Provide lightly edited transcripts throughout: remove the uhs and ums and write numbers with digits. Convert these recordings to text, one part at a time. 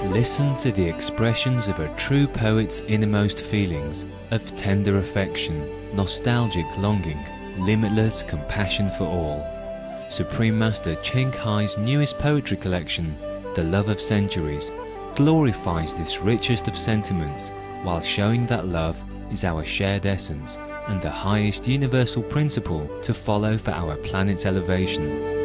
Listen to the expressions of a true poet's innermost feelings of tender affection, nostalgic longing, limitless compassion for all. Supreme Master Ching Hai's newest poetry collection, The Love of Centuries, glorifies this richest of sentiments while showing that love is our shared essence and the highest universal principle to follow for our planet's elevation.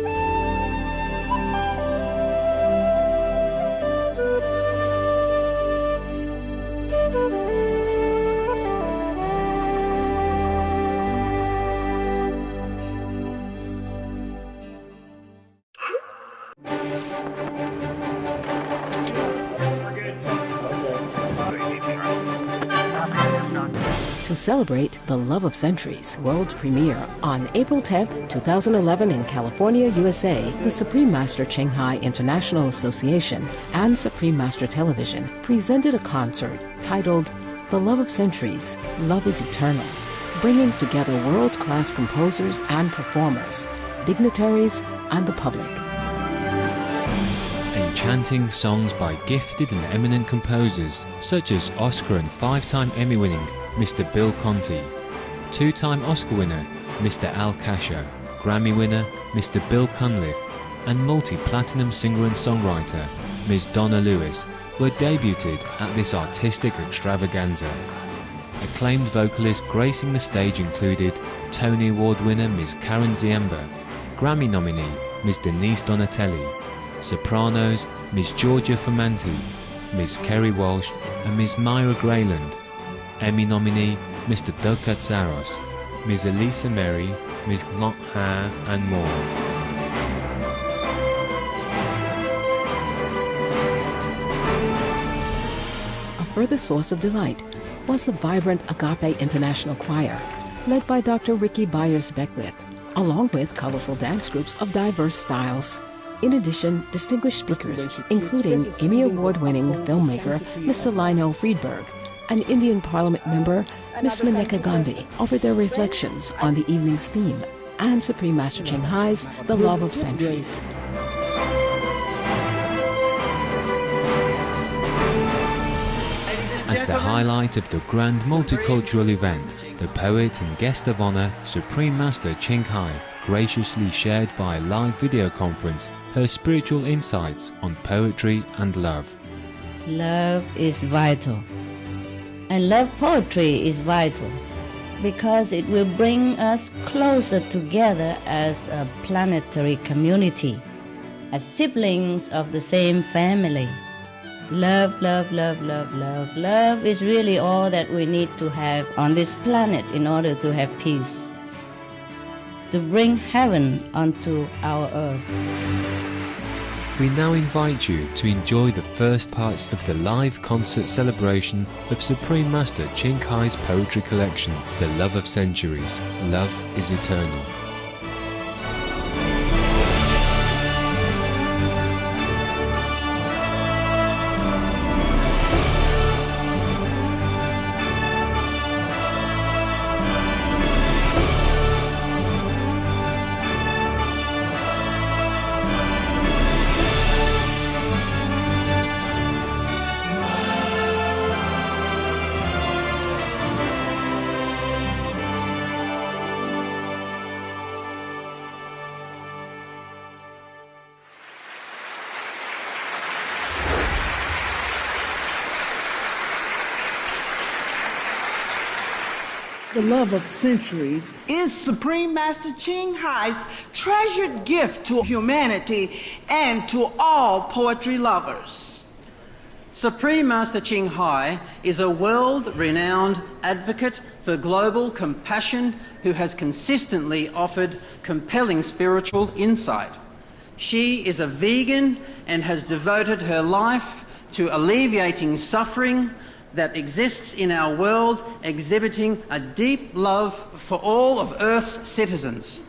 To celebrate The Love of Centuries world premiere on April 10, 2011 in California, USA, the Supreme Master Ching Hai International Association and Supreme Master Television presented a concert titled The Love of Centuries, Love is Eternal, bringing together world-class composers and performers, dignitaries, and the public. Enchanting songs by gifted and eminent composers such as Oscar and 5-time Emmy-winning Mr. Bill Conti, 2-time Oscar winner Mr. Al Cascio, Grammy winner Mr. Bill Cunliffe, and multi-platinum singer and songwriter Ms. Donna Lewis were debuted at this artistic extravaganza. Acclaimed vocalists gracing the stage included Tony Award winner Ms. Karen Ziemba, Grammy nominee Ms. Denise Donatelli, sopranos Ms. Georgia Fermanti, Ms. Kerry Walsh and Ms. Myra Grayland, Emmy nominee Mr. Doug Katsaros, Ms. Elisa Mary, Ms. Ngok Ha and more. A further source of delight was the vibrant Agape International Choir, led by Dr. Ricky Byers-Beckwith, along with colorful dance groups of diverse styles. In addition, distinguished speakers, including Emmy Award-winning filmmaker Mr. Lionel Friedberg and Indian Parliament member Ms. Maneka Gandhi, offered their reflections on the evening's theme and Supreme Master Ching Hai's The Love of Centuries. As the highlight of the grand multicultural event, the poet and guest of honor, Supreme Master Ching Hai, graciously shared via live video conference her spiritual insights on poetry and love. Love is vital. And love poetry is vital because it will bring us closer together as a planetary community, as siblings of the same family. Love, love, love, love, love. Love is really all that we need to have on this planet in order to have peace, to bring heaven onto our earth. We now invite you to enjoy the first parts of the live concert celebration of Supreme Master Ching Hai's poetry collection, The Love of Centuries, Love is Eternal. The Love of Centuries is Supreme Master Ching Hai's treasured gift to humanity and to all poetry lovers. Supreme Master Ching Hai is a world-renowned advocate for global compassion who has consistently offered compelling spiritual insight. She is a vegan and has devoted her life to alleviating suffering that exists in our world, exhibiting a deep love for all of Earth's citizens,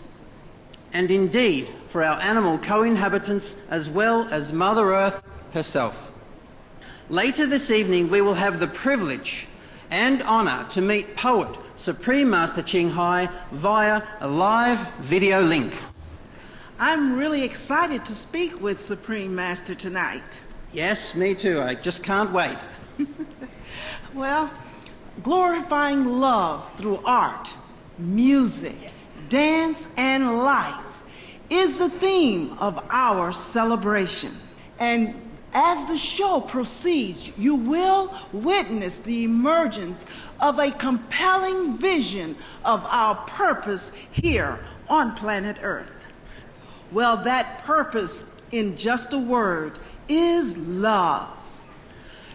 and indeed for our animal co-inhabitants as well as Mother Earth herself. Later this evening we will have the privilege and honour to meet poet Supreme Master Ching Hai via a live video link. I'm really excited to speak with Supreme Master tonight. Yes, me too. I just can't wait. Well, glorifying love through art, music, dance, and life is the theme of our celebration. And as the show proceeds, you will witness the emergence of a compelling vision of our purpose here on planet Earth. Well, that purpose, in just a word, is love.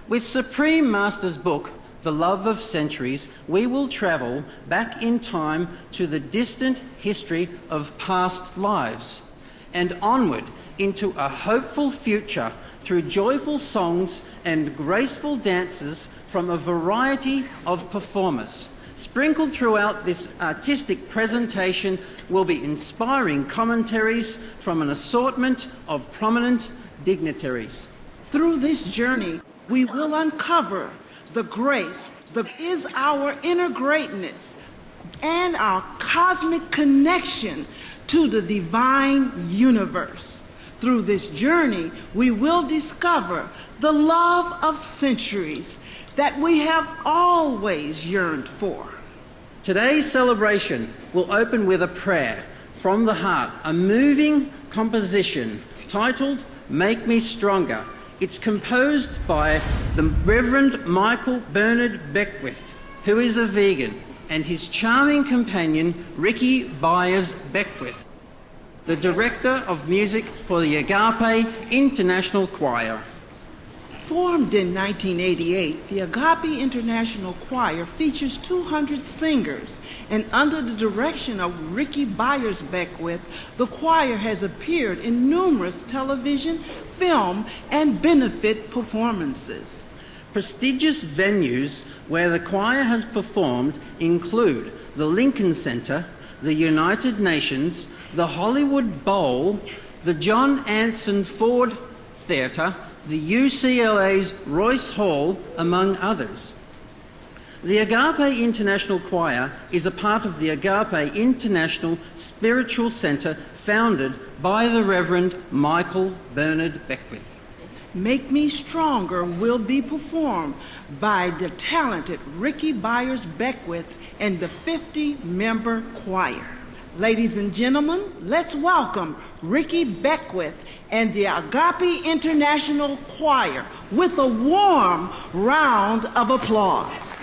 With Supreme Master's book, The Love of Centuries, we will travel back in time to the distant history of past lives and onward into a hopeful future through joyful songs and graceful dances from a variety of performers. Sprinkled throughout this artistic presentation will be inspiring commentaries from an assortment of prominent dignitaries. Through this journey, we will uncover the grace that is our inner greatness and our cosmic connection to the divine universe. Through this journey, we will discover the love of centuries that we have always yearned for. Today's celebration will open with a prayer from the heart, a moving composition titled Make Me Stronger. It's composed by the Reverend Michael Bernard Beckwith, who is a vegan, and his charming companion, Ricky Byers Beckwith, the Director of Music for the Agape International Choir. Formed in 1988, the Agape International Choir features 200 singers, and under the direction of Ricky Byers Beckwith, the choir has appeared in numerous television, film, and benefit performances. Prestigious venues where the choir has performed include the Lincoln Center, the United Nations, the Hollywood Bowl, the John Anson Ford Theatre, the UCLA's Royce Hall, among others. The Agape International Choir is a part of the Agape International Spiritual Center founded by the Reverend Michael Bernard Beckwith. Make Me Stronger will be performed by the talented Ricky Byers Beckwith and the 50-member choir. Ladies and gentlemen, let's welcome Ricky Beckwith and the Agape International Choir with a warm round of applause.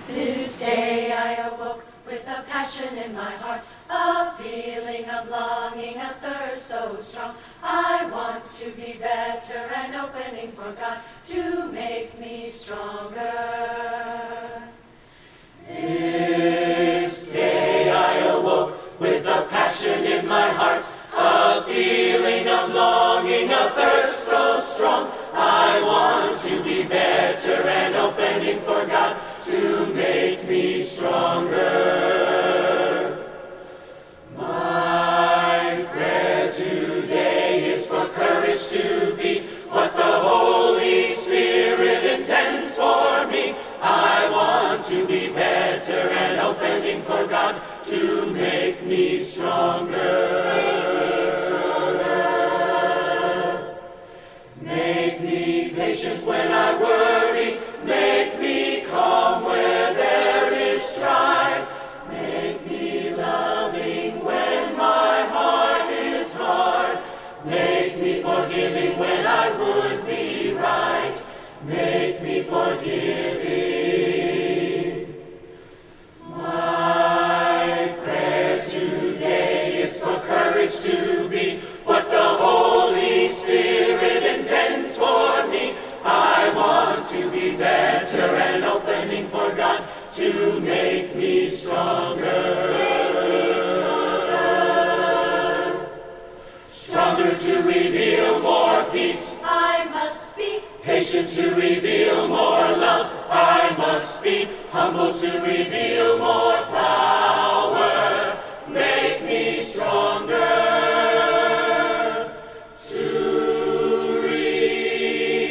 This day I awoke with a passion in my heart, a feeling of longing, a thirst so strong. I want to be better, an opening for God to make me stronger. This day I awoke with a passion in my heart, a feeling of longing, a thirst so strong. I want to be better, an opening for God to make me stronger. My prayer today is for courage to be what the Holy Spirit intends for me. I want to be better, an opening for God to make me stronger. Make me patient when I worry. Make me calm where there is strife. Make me loving when my heart is hard. Make me forgiving when I would be right. Make me forgiving. My prayer today is for courage to be what the Holy Spirit intends for me. I want to be better, an opening for God to make me stronger. Stronger to reveal more peace. I must be patient to reveal more love. I must be humble to reveal more power. Make me stronger to reveal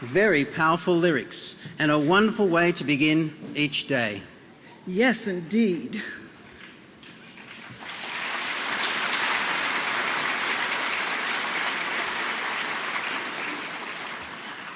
very powerful lyrics and a wonderful way to begin each day. Yes, indeed.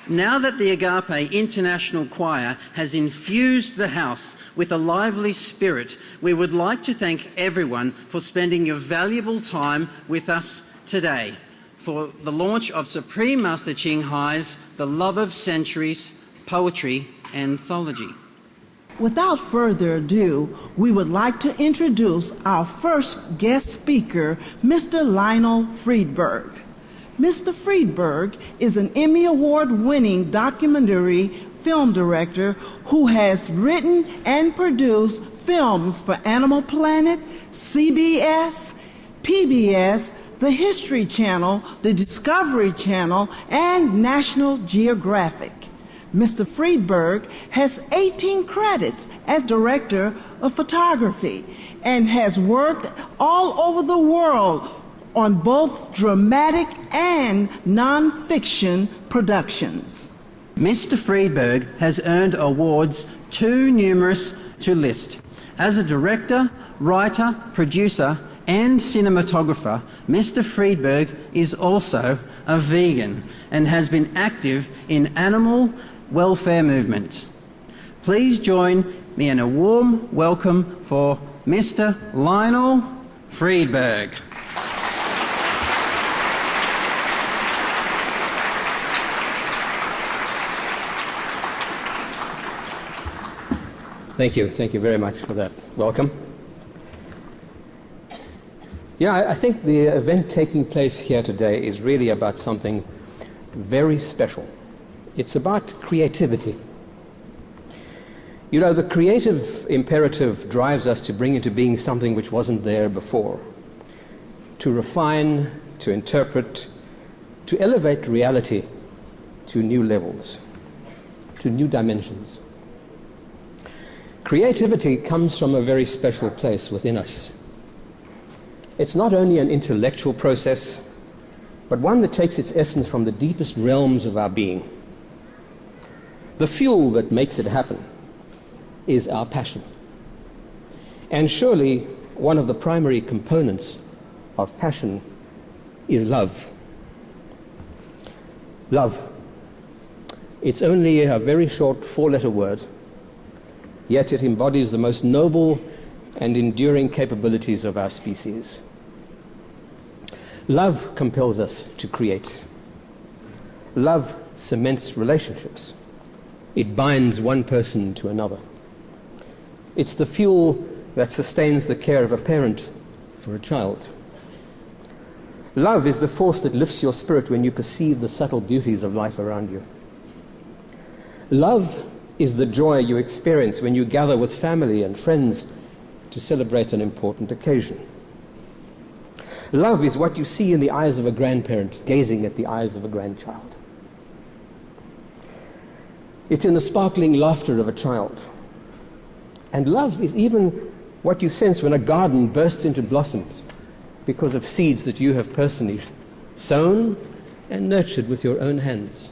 Now that the Agape International Choir has infused the house with a lively spirit, we would like to thank everyone for spending your valuable time with us today for the launch of Supreme Master Ching Hai's The Love of Centuries Poetry Anthology. Without further ado, we would like to introduce our first guest speaker, Mr. Lionel Friedberg. Mr. Friedberg is an Emmy Award-winning documentary film director who has written and produced films for Animal Planet, CBS, PBS, the History Channel, the Discovery Channel, and National Geographic. Mr. Friedberg has 18 credits as director of photography and has worked all over the world on both dramatic and non-fiction productions. Mr. Friedberg has earned awards too numerous to list. As a director, writer, producer, and cinematographer, Mr. Friedberg is also a vegan and has been active in animal welfare movement. Please join me in a warm welcome for Mr. Lionel Friedberg. Thank you very much for that welcome. Yeah, I think the event taking place here today is really about something very special. It's about creativity. You know, the creative imperative drives us to bring into being something which wasn't there before, to refine, to interpret, to elevate reality to new levels, to new dimensions. Creativity comes from a very special place within us. It's not only an intellectual process, but one that takes its essence from the deepest realms of our being. The fuel that makes it happen is our passion. And surely one of the primary components of passion is love. Love. It's only a very short four-letter word, yet it embodies the most noble and enduring capabilities of our species. Love compels us to create. Love cements relationships. It binds one person to another. It's the fuel that sustains the care of a parent for a child. Love is the force that lifts your spirit when you perceive the subtle beauties of life around you. Love is the joy you experience when you gather with family and friends to celebrate an important occasion. Love is what you see in the eyes of a grandparent gazing at the eyes of a grandchild. It's in the sparkling laughter of a child. And love is even what you sense when a garden bursts into blossoms because of seeds that you have personally sown and nurtured with your own hands.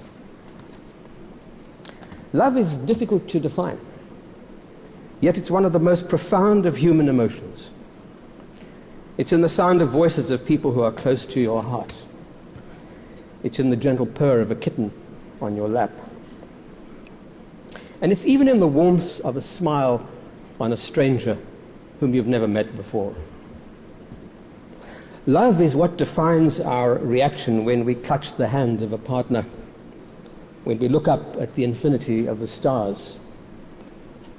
Love is difficult to define, yet it's one of the most profound of human emotions. It's in the sound of voices of people who are close to your heart. It's in the gentle purr of a kitten on your lap. And it's even in the warmth of a smile on a stranger whom you've never met before. Love is what defines our reaction when we clutch the hand of a partner, when we look up at the infinity of the stars,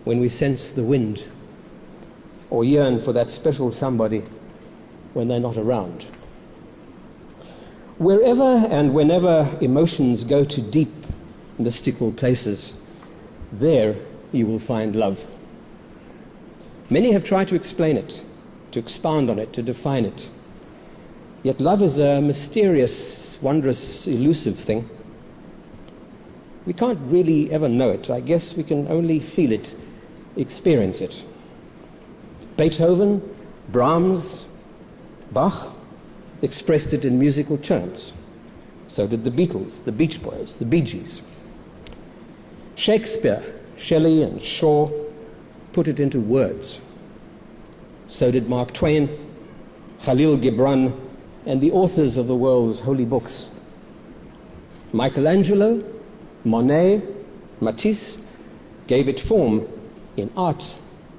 when we sense the wind, or yearn for that special somebody when they're not around. Wherever and whenever emotions go to deep, mystical places, there you will find love. Many have tried to explain it, to expound on it, to define it. Yet love is a mysterious, wondrous, elusive thing. We can't really ever know it. I guess we can only feel it, experience it. Beethoven, Brahms, Bach expressed it in musical terms. So did the Beatles, the Beach Boys, the Bee Gees. Shakespeare, Shelley and Shaw put it into words. So did Mark Twain, Khalil Gibran, and the authors of the world's holy books. Michelangelo, Monet, Matisse gave it form in art,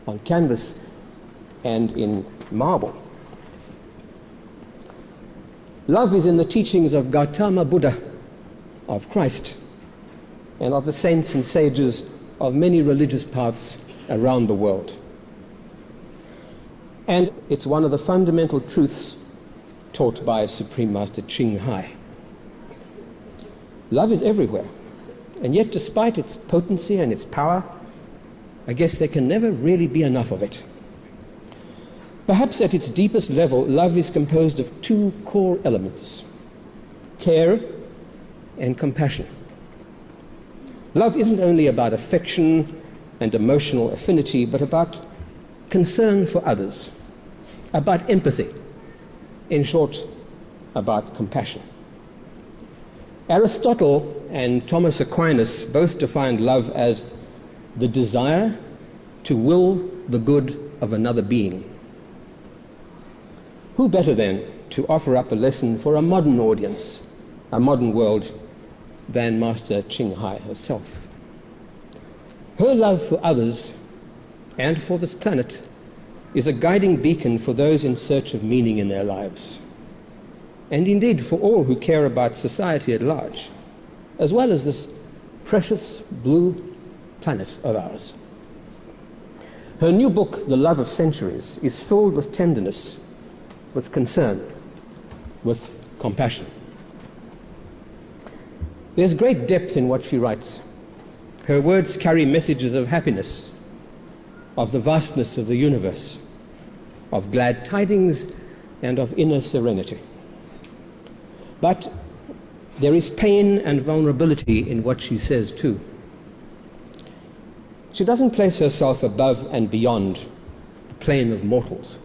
on canvas, and in marble. Love is in the teachings of Gautama Buddha, of Christ, and of the saints and sages of many religious paths around the world. And it's one of the fundamental truths taught by Supreme Master Ching Hai. Love is everywhere, and yet despite its potency and its power, I guess there can never really be enough of it. Perhaps at its deepest level, love is composed of two core elements: care and compassion. Love isn't only about affection and emotional affinity, but about concern for others, about empathy, in short, about compassion. Aristotle and Thomas Aquinas both defined love as the desire to will the good of another being. Who better then to offer up a lesson for a modern audience, a modern world, than Master Ching Hai herself? Her love for others and for this planet is a guiding beacon for those in search of meaning in their lives, and indeed for all who care about society at large, as well as this precious blue planet of ours. Her new book, The Love of Centuries, is filled with tenderness, with concern, with compassion. There's great depth in what she writes. Her words carry messages of happiness, of the vastness of the universe, of glad tidings, and of inner serenity. But there is pain and vulnerability in what she says too. She doesn't place herself above and beyond the plane of mortals.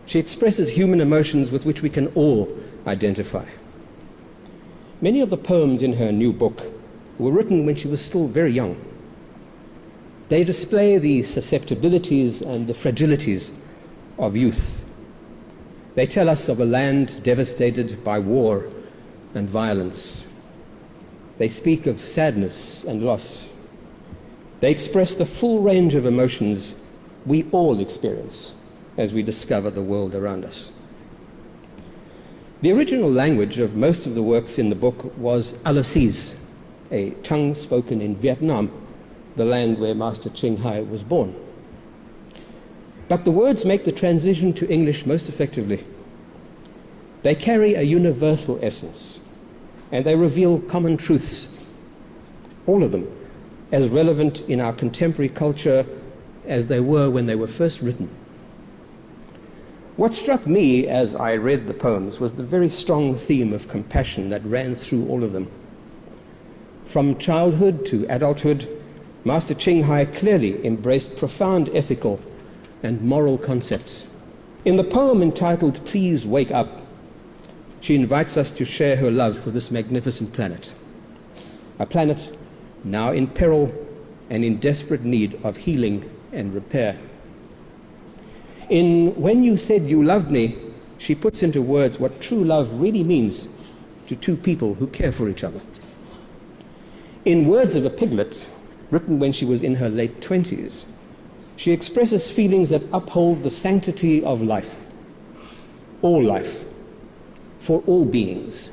She expresses human emotions with which we can all identify. Many of the poems in her new book were written when she was still very young. They display the susceptibilities and the fragilities of youth. They tell us of a land devastated by war and violence. They speak of sadness and loss. They express the full range of emotions we all experience as we discover the world around us. The original language of most of the works in the book was Alosis, a tongue spoken in Vietnam, the land where Master Ching Hai was born. But the words make the transition to English most effectively. They carry a universal essence, and they reveal common truths, all of them, as relevant in our contemporary culture as they were when they were first written. What struck me as I read the poems was the very strong theme of compassion that ran through all of them. From childhood to adulthood, Master Ching Hai clearly embraced profound ethical and moral concepts. In the poem entitled Please Wake Up, she invites us to share her love for this magnificent planet, a planet now in peril and in desperate need of healing and repair. In When You Said You Loved Me, she puts into words what true love really means to two people who care for each other. In Words of a Piglet, written when she was in her late 20s, she expresses feelings that uphold the sanctity of life, for all beings.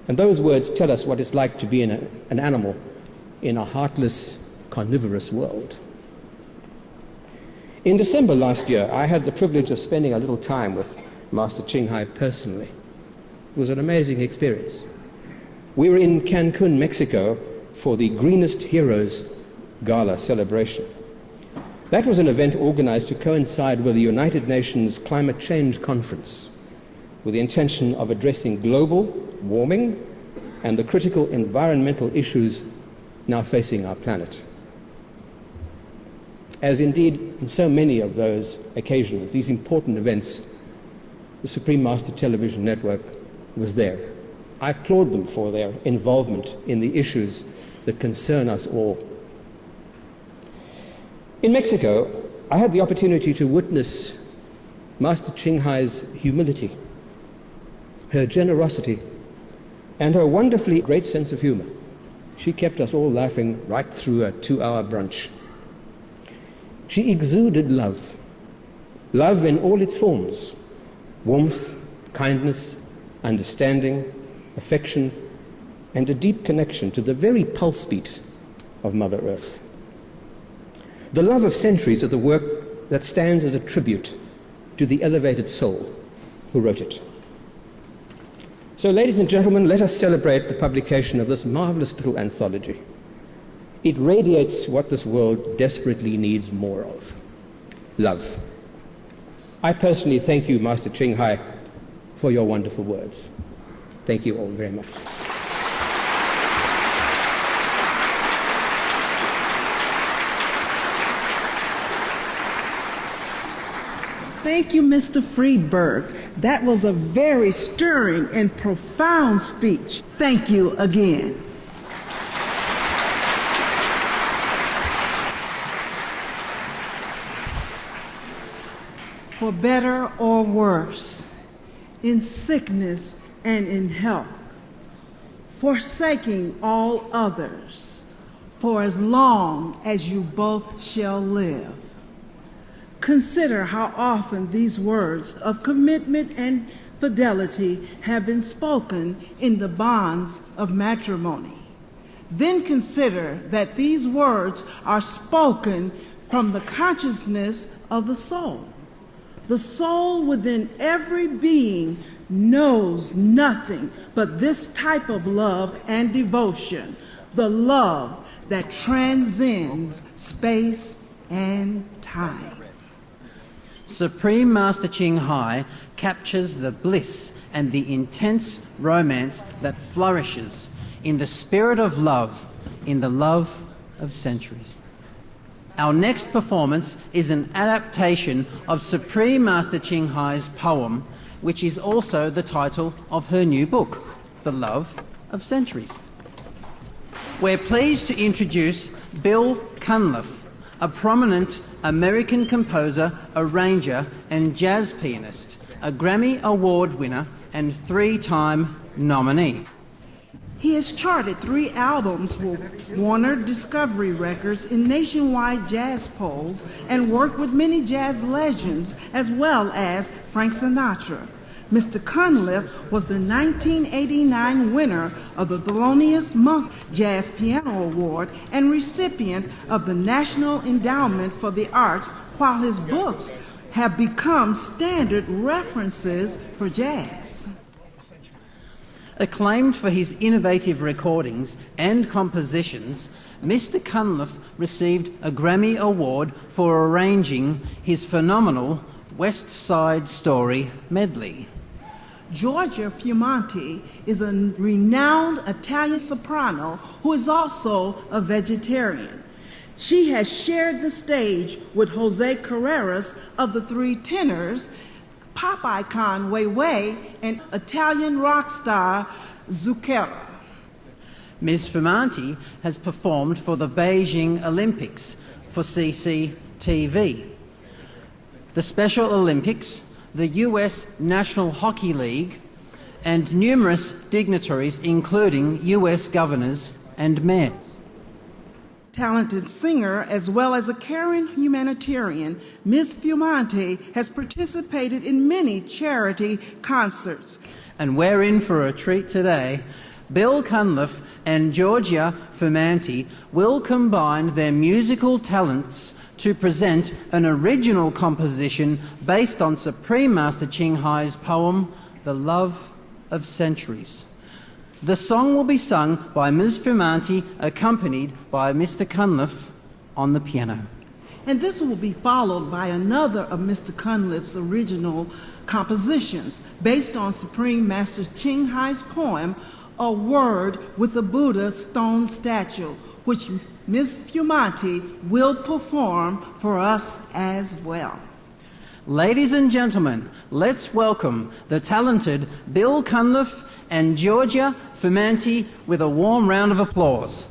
And those words tell us what it's like to be an animal in a heartless, carnivorous world. In December last year, I had the privilege of spending a little time with Master Ching Hai personally. It was an amazing experience. We were in Cancun, Mexico, for the Greenest Heroes Gala celebration. That was an event organized to coincide with the United Nations Climate Change Conference, with the intention of addressing global warming and the critical environmental issues now facing our planet. As indeed in so many of those occasions, these important events, the Supreme Master Television Network was there. I applaud them for their involvement in the issues that concern us all. In Mexico, I had the opportunity to witness Master Ching Hai's humility, her generosity, and her wonderfully great sense of humor. She kept us all laughing right through a 2-hour brunch. She exuded love, love in all its forms: warmth, kindness, understanding, affection, and a deep connection to the very pulse beat of Mother Earth. The love of centuries is the work that stands as a tribute to the elevated soul who wrote it. So, ladies and gentlemen, let us celebrate the publication of this marvelous little anthology. It radiates what this world desperately needs more of: love. I personally thank you, Master Ching Hai, for your wonderful words. Thank you all very much. Thank you, Mr. Friedberg. That was a very stirring and profound speech. Thank you again. For better or worse, in sickness and in health, forsaking all others, for as long as you both shall live. Consider how often these words of commitment and fidelity have been spoken in the bonds of matrimony. Then consider that these words are spoken from the consciousness of the soul. The soul within every being knows nothing but this type of love and devotion, the love that transcends space and time. Supreme Master Ching Hai captures the bliss and the intense romance that flourishes in the spirit of love, in the love of centuries. Our next performance is an adaptation of Supreme Master Ching Hai's poem, which is also the title of her new book, The Love of Centuries. We're pleased to introduce Bill Cunliffe, a prominent American composer, arranger, and jazz pianist, a Grammy Award winner and 3-time nominee. He has charted 3 albums for Warner Discovery Records in nationwide jazz polls and worked with many jazz legends as well as Frank Sinatra. Mr. Cunliffe was the 1989 winner of the Thelonious Monk Jazz Piano Award and recipient of the National Endowment for the Arts, while his books have become standard references for jazz. Acclaimed for his innovative recordings and compositions, Mr. Cunliffe received a Grammy Award for arranging his phenomenal West Side Story medley. Giorgia Fumanti is a renowned Italian soprano who is also a vegetarian. She has shared the stage with Jose Carreras of the Three Tenors, pop icon Wei Wei, and Italian rock star Zucchero. Ms. Fumanti has performed for the Beijing Olympics for CCTV, the Special Olympics, the US National Hockey League, and numerous dignitaries, including US governors and mayors. Talented singer as well as a caring humanitarian, Ms. Fumanti has participated in many charity concerts. And we're in for a treat today. Bill Cunliffe and Giorgia Fumanti will combine their musical talents to present an original composition based on Supreme Master Ching Hai's poem, The Love of Centuries. The song will be sung by Ms. Fumanti, accompanied by Mr. Cunliffe on the piano. And this will be followed by another of Mr. Cunliffe's original compositions based on Supreme Master Ching Hai's poem, A Word with a Buddha Stone Statue, which Ms. Fumanti will perform for us as well. Ladies and gentlemen, let's welcome the talented Bill Cunliffe and Giorgia Fumanti with a warm round of applause.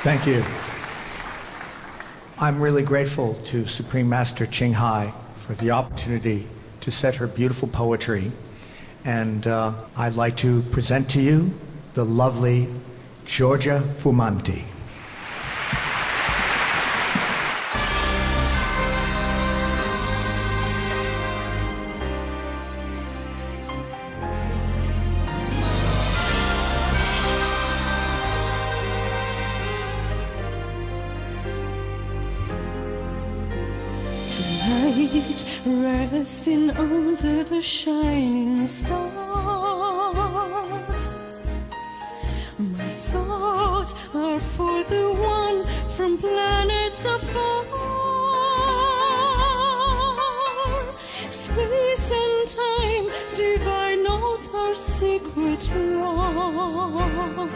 Thank you. I'm really grateful to Supreme Master Ching Hai for the opportunity to set her beautiful poetry. And I'd like to present to you the lovely Georgia Fumanti. Resting under the shining stars, my thoughts are for the one from planets afar. Space and time divide not our secret love.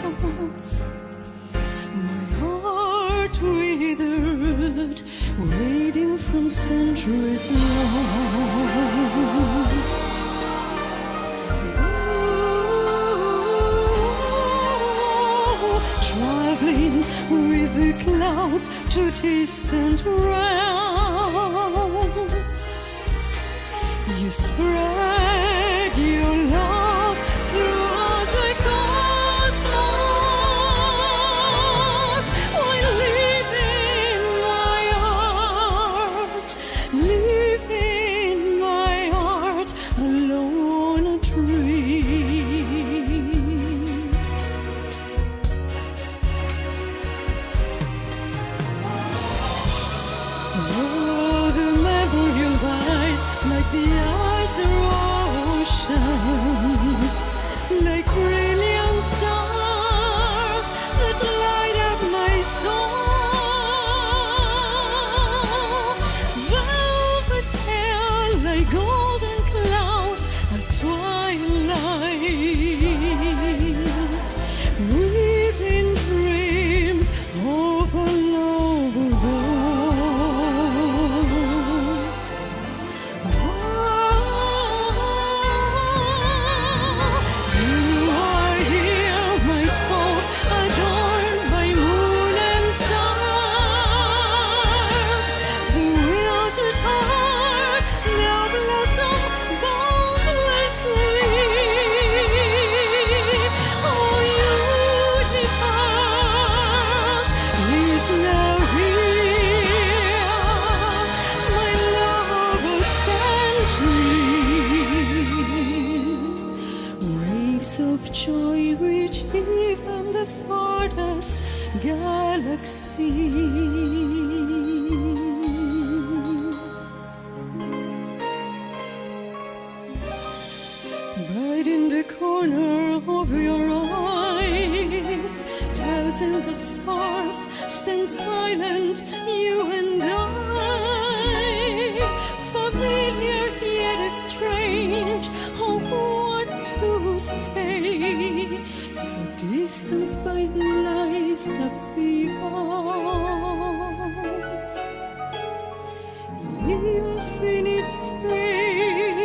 My heart withered, waiting from centuries long. Traveling with the clouds to distant realms, you spread your love throughout the cosmos. While live in my heart, live in my heart, alone a dream. Oh, the memory of eyes, like the eyes of ocean, like brilliant stars that light up my soul. Velvet hair like golden clouds at twilight, weaving dreams of a love of old. You are here, my soul, adorned by moon and stars. The wilted heart now blossom boundlessly. Oh, universe, it's now here, my love of centuries. Waves of joy reach even the farthest galaxy. Right in the corner of your eyes, thousands of stars stand silent, you and I. Familiar yet strange, oh, what to say? So distanced by the lives of beyond. Infinite space,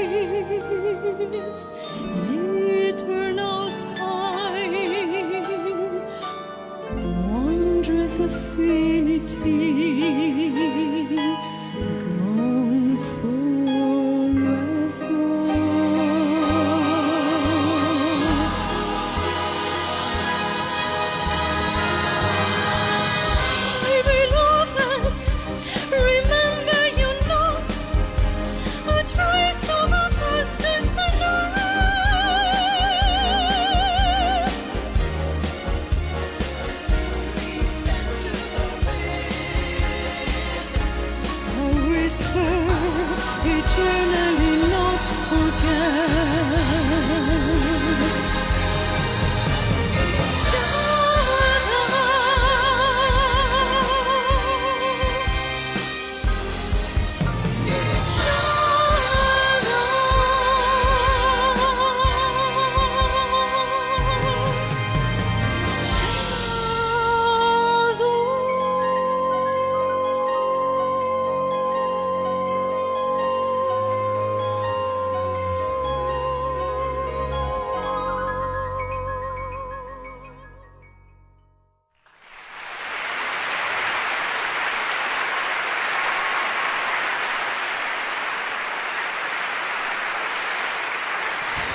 eternal time, wondrous affinity, gone forever. My beloved, remember you not a trace of a past distant life. A whisper, eternally not forget.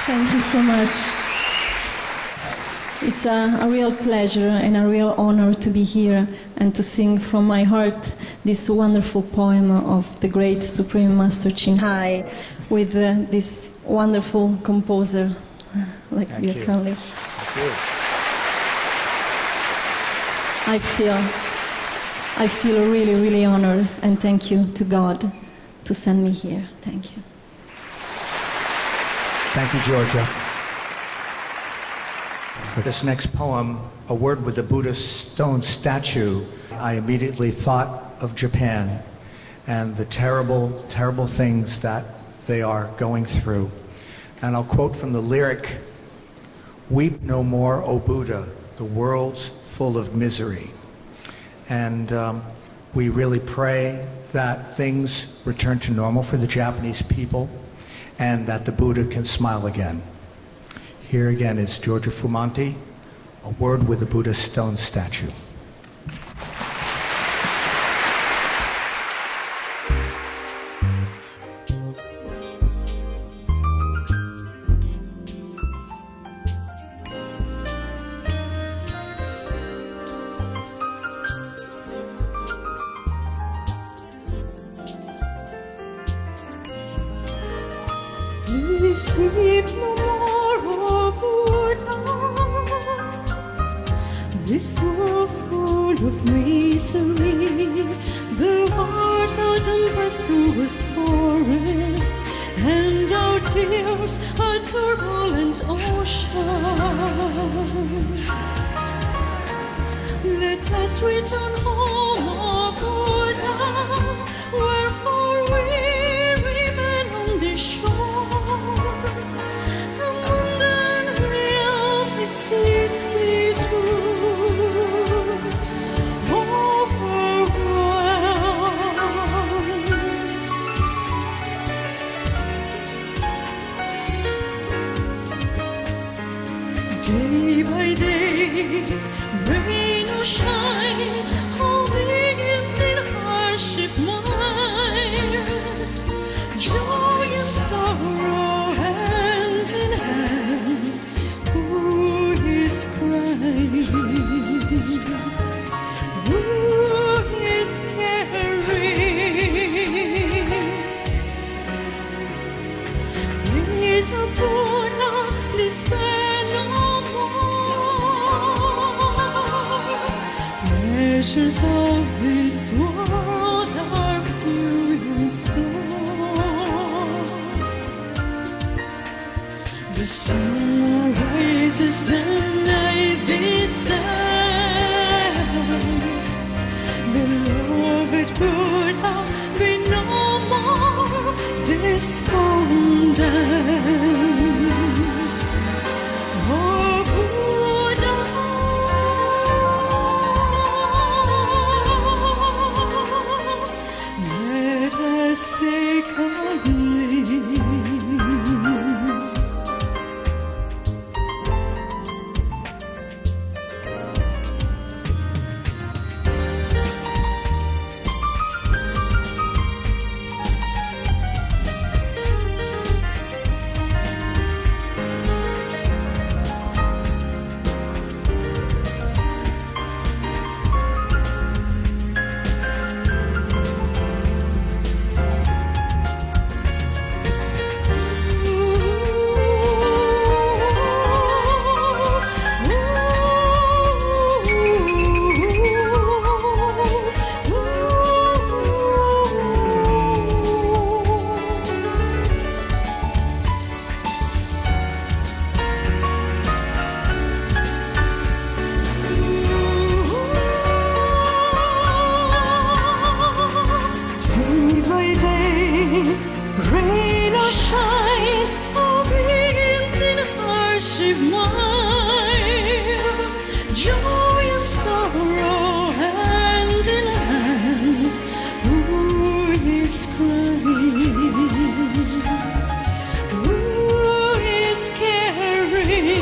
Thank you so much. It's a real pleasure and a real honor to be here and to sing from my heart this wonderful poem of the great Supreme Master Ching Hai with this wonderful composer like Bill Conley. I feel really, really honored, and thank you to God to send me here. Thank you. Thank you, Georgia. For this next poem, A Word with the Buddhist Stone Statue, I immediately thought of Japan and the terrible, terrible things that they are going through. And I'll quote from the lyric, "Weep no more, O Buddha, the world's full of misery." And we really pray that things return to normal for the Japanese people and that the Buddha can smile again. Here again is Georgia Fumanti, A Word with the Buddha Stone Statue. Please weep no more, O Buddha. This world full of misery, the heart out and tempestuous forest, and our tears a turbulent ocean. Let us return home, O Buddha, wherefore we remain on the shore. Day by day, rain or shine, all begins in hardship mild. Joy and sorrow hand in hand, who is crying? Who is caring? Please, O Buddha, despair no more. Pleasures of this world are few and small. The sun rises, the night descends. Beloved Buddha, be no more despondent. Oh Buddha, let us take a leave. Rain or shine, all begins in hardship mild. Joy and sorrow hand in hand, who is crying? Who is caring?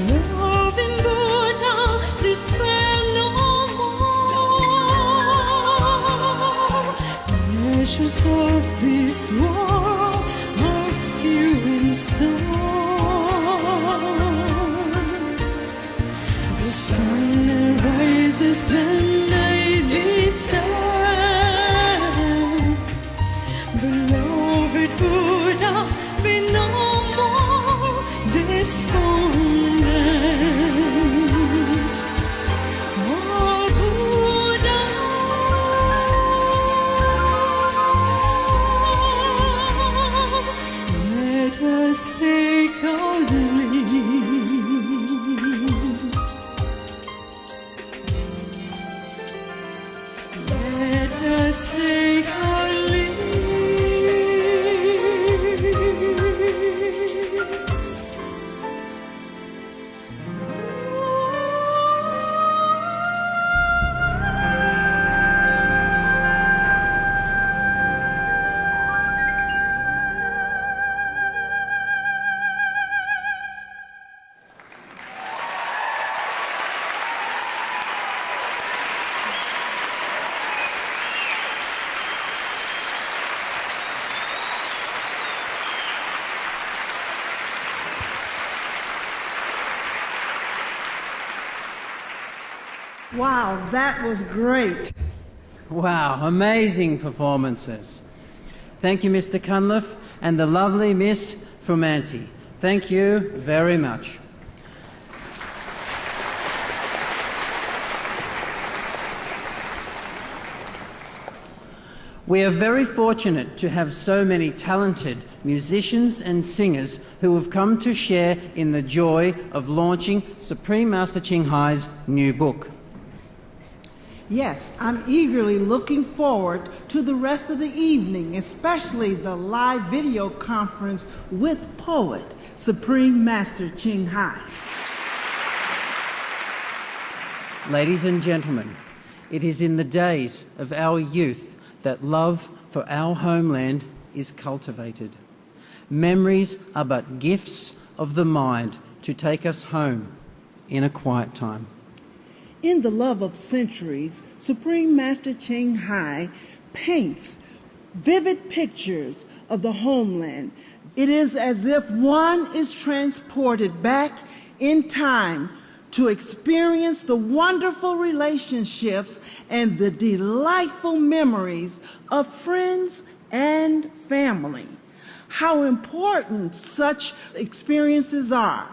Loving Buddha, despair no more. Pleasures of this world Wow, that was great. Wow, amazing performances. Thank you, Mr. Cunliffe, and the lovely Miss Fumanti. Thank you very much. We are very fortunate to have so many talented musicians and singers who have come to share in the joy of launching Supreme Master Ching Hai's new book. Yes, I'm eagerly looking forward to the rest of the evening, especially the live video conference with poet Supreme Master Ching Hai. Ladies and gentlemen, it is in the days of our youth that love for our homeland is cultivated. Memories are but gifts of the mind to take us home in a quiet time. In the love of centuries, Supreme Master Ching Hai paints vivid pictures of the homeland. It is as if one is transported back in time to experience the wonderful relationships and the delightful memories of friends and family. How important such experiences are.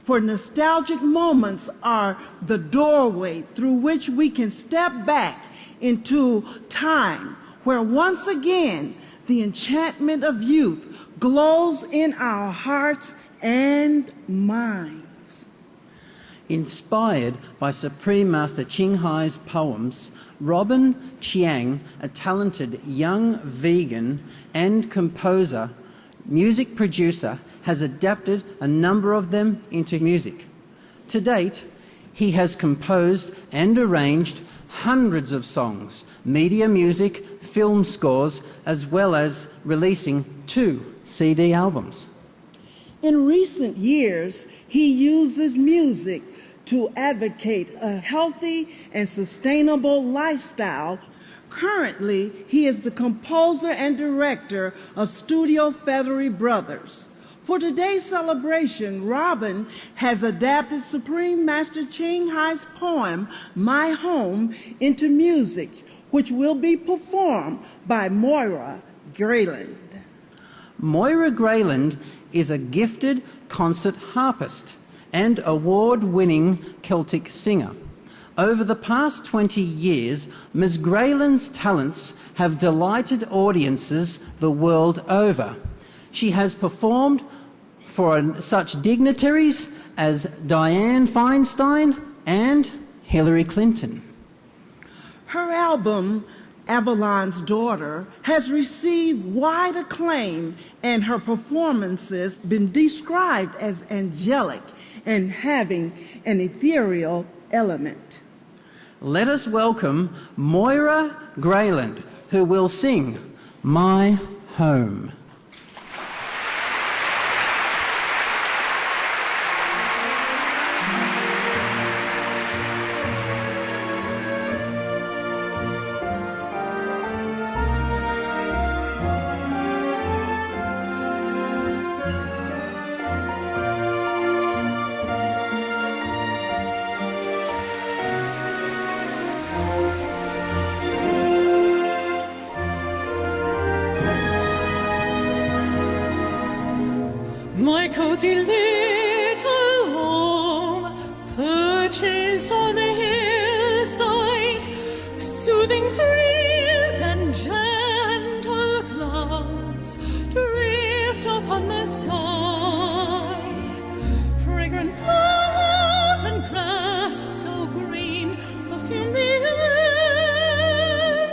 For nostalgic moments are the doorway through which we can step back into time, where once again the enchantment of youth glows in our hearts and minds. Inspired by Supreme Master Ching Hai's poems, Robin Chiang, a talented young vegan and composer, music producer, has adapted a number of them into music. To date, he has composed and arranged hundreds of songs, media music, film scores, as well as releasing 2 CD albums. In recent years, he uses music to advocate a healthy and sustainable lifestyle. Currently, he is the composer and director of Studio Feathery Brothers. For today's celebration, Robin has adapted Supreme Master Ching Hai's poem, My Home, into music, which will be performed by Moira Grayland. Moira Grayland is a gifted concert harpist and award-winning Celtic singer. Over the past 20 years, Ms. Grayland's talents have delighted audiences the world over. She has performed for such dignitaries as Dianne Feinstein and Hillary Clinton. Her album, Avalon's Daughter, has received wide acclaim, and her performances been described as angelic and having an ethereal element. Let us welcome Moira Grayland, who will sing My Home. My cozy little home, perches on the hillside, soothing breeze and gentle clouds drift upon the sky. Fragrant flowers and grass so green perfume the air.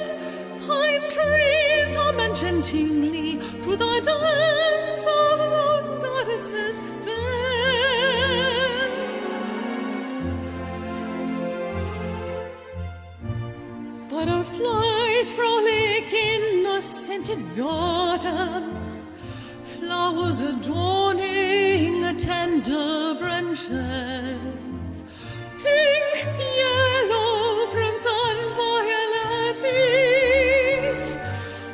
Pine trees are enchantingly to the dance of goddesses fair. Butterflies frolic in the scented garden, flowers adorning the tender branches, pink, yellow, crimson, violet, peach.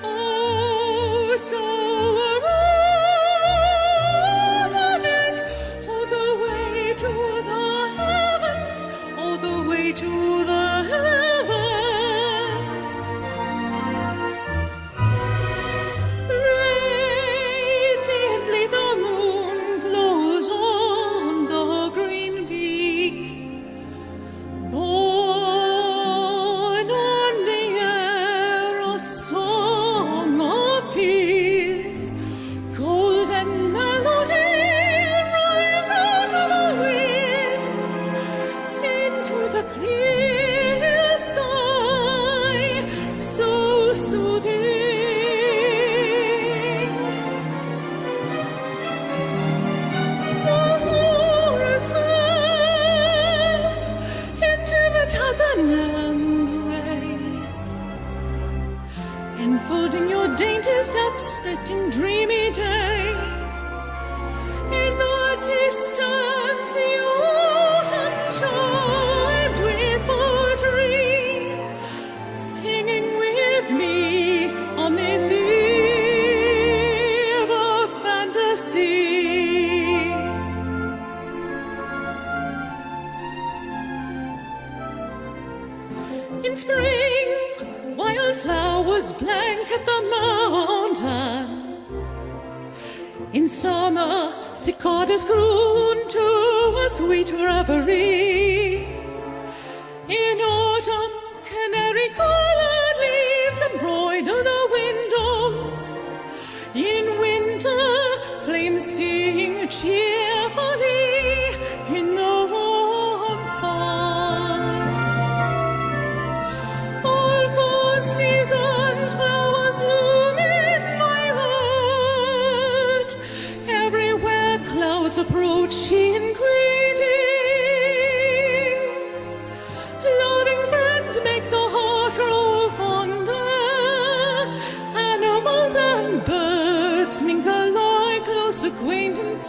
Oh, so to the sunset in dreamy days. In the distance, the ocean chimes with poetry, singing with me on this eve of fantasy. In spring, wildflowers blanket the mountain. In summer, cicadas croon to a sweet reverie. In autumn, canary-colored leaves embroider the windows. In winter, flames sing cheerfully in the warm fire. All 4 seasons, flowers bloom in my heart. Everywhere clouds approach in greeting. Loving friends make the heart grow fonder. Animals and birds mingle like close acquaintances.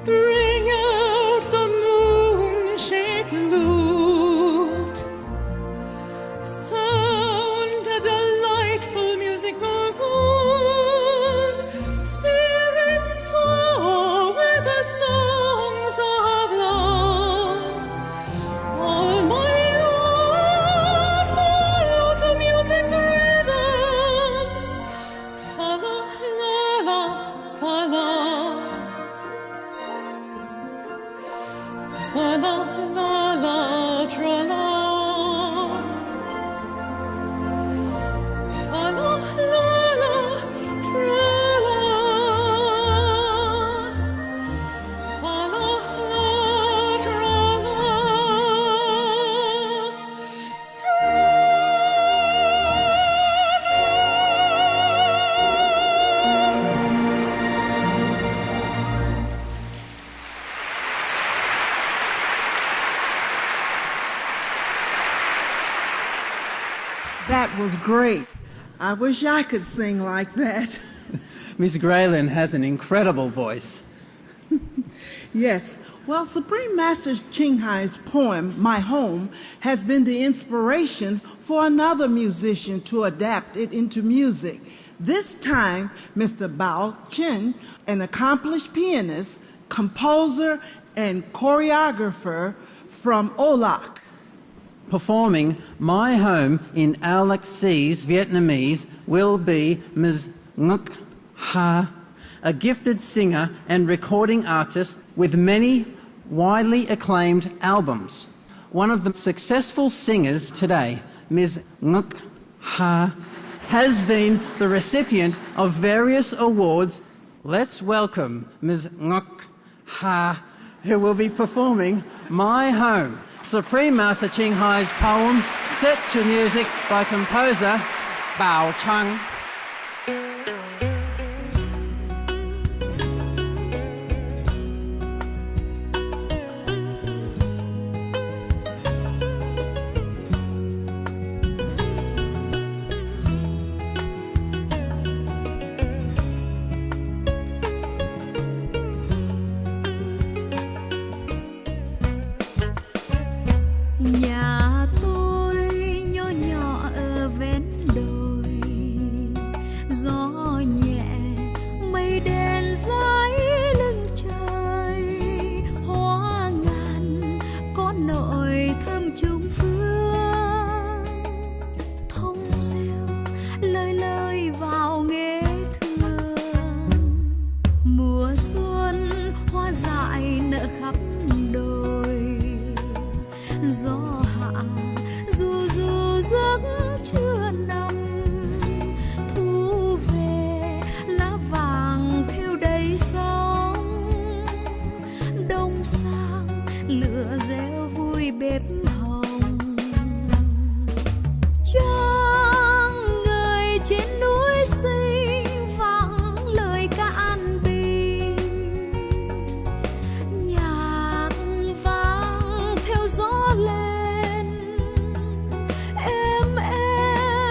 Bring out the moon-shaped lute. Sound a delightful musical chord. Spirits soar with the songs of love. All my heart follows the music's rhythm. Fa la la la, fa la. Fa la la la, tra la. Fa la la la, tra la. Fa la la, tra la. That was great. I wish I could sing like that. Miss Graylin has an incredible voice. Yes. Well, Supreme Master Ching Hai's poem, My Home, has been the inspiration for another musician to adapt it into music. This time, Mr. Bao Chen, an accomplished pianist, composer, and choreographer from Olac. Performing My Home in Alex C's Vietnamese will be Ms. Ngoc Ha, a gifted singer and recording artist with many widely acclaimed albums. One of the successful singers today, Ms. Ngoc Ha, has been the recipient of various awards. Let's welcome Ms. Ngoc Ha, who will be performing My Home, Supreme Master Ching Hai's poem set to music by composer Bao Chang. Nhà tôi nhỏ nhỏ ở ven đồi, gió nhẹ mây đen dãi lưng trời, hoa ngàn con nội thơm trung phương, thông reo lời lời vào nghe thương. Mùa xuân hoa dại nở khắp đồi, gió hạ du du giấc trưa nằm, thu về lá vàng theo đầy sóng, đông sang lửa reo vui bếp hồng. Trăng người trên núi xinh vang lời ca an bình, nhạc vang theo gió lên êm êm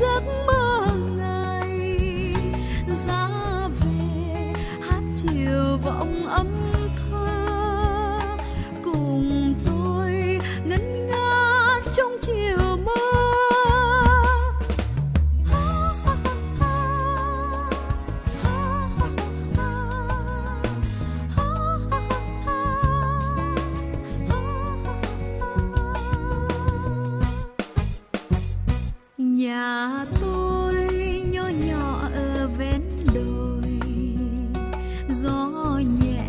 giấc mơ ngày. Ra về hát chiều vọng ấm thơ, cùng tôi ngân nga trong chiều mơ. Nhà tôi nhỏ nhỏ ở ven đồi, gió nhẹ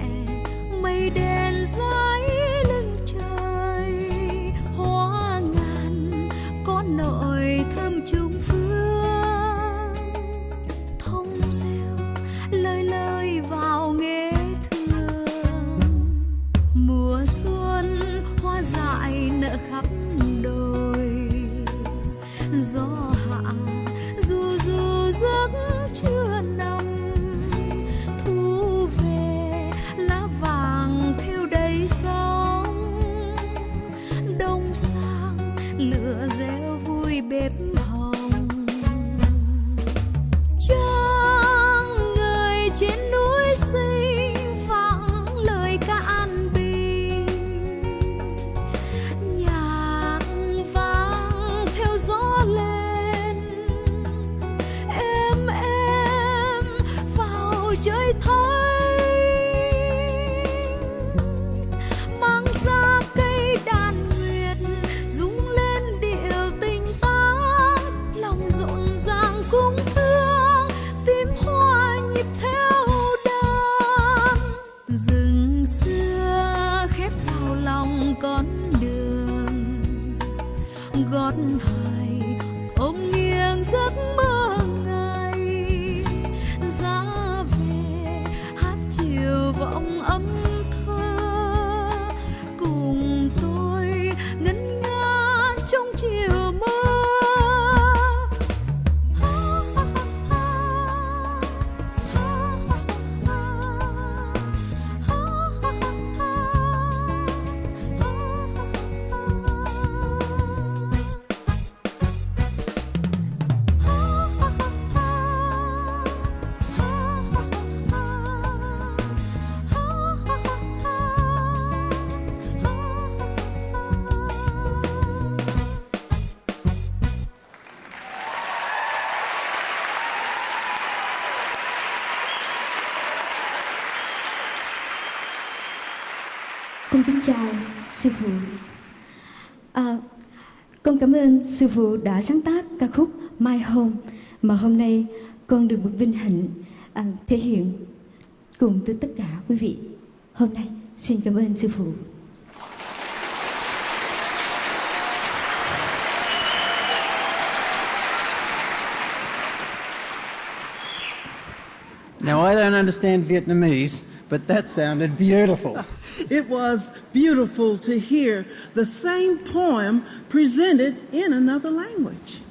mây đen dãi lưng trời, hoa ngàn có nỗi thơm chung phương, thông reo lời lời vào nghe thương. Mùa xuân hoa dại nở khắp đồi, gió hạ du du giấc trưa nằm. Thu về lá vàng theo đầy sóng, đông sang lửa reo vui bếp hồng. Trăng người trên núi xinh vẳng lời ca an bình, nhạc vang theo gió lên êm êm vào trời thấy, mang ra cây đàn nguyệt rung lên điệu tình tán, lòng rộn ràng cung thương tim hoa nhịp theo đàn. Rừng xưa khép vào lòng con đường, gót hài ôm nghiêng giấc mơ ngày. Ra về hát chiều vọng ấm thơ, cùng tôi ngân nga trong chiều mơ. Con kính chào sư phụ. Con cảm ơn sư phụ đã sáng tác ca khúc My Home mà hôm nay con được một vinh hạnh thể hiện cùng với tất cả quý vị. Hôm nay xin cảm ơn sư phụ. Now, I don't understand Vietnamese, but that sounded beautiful. It was beautiful to hear the same poem presented in another language.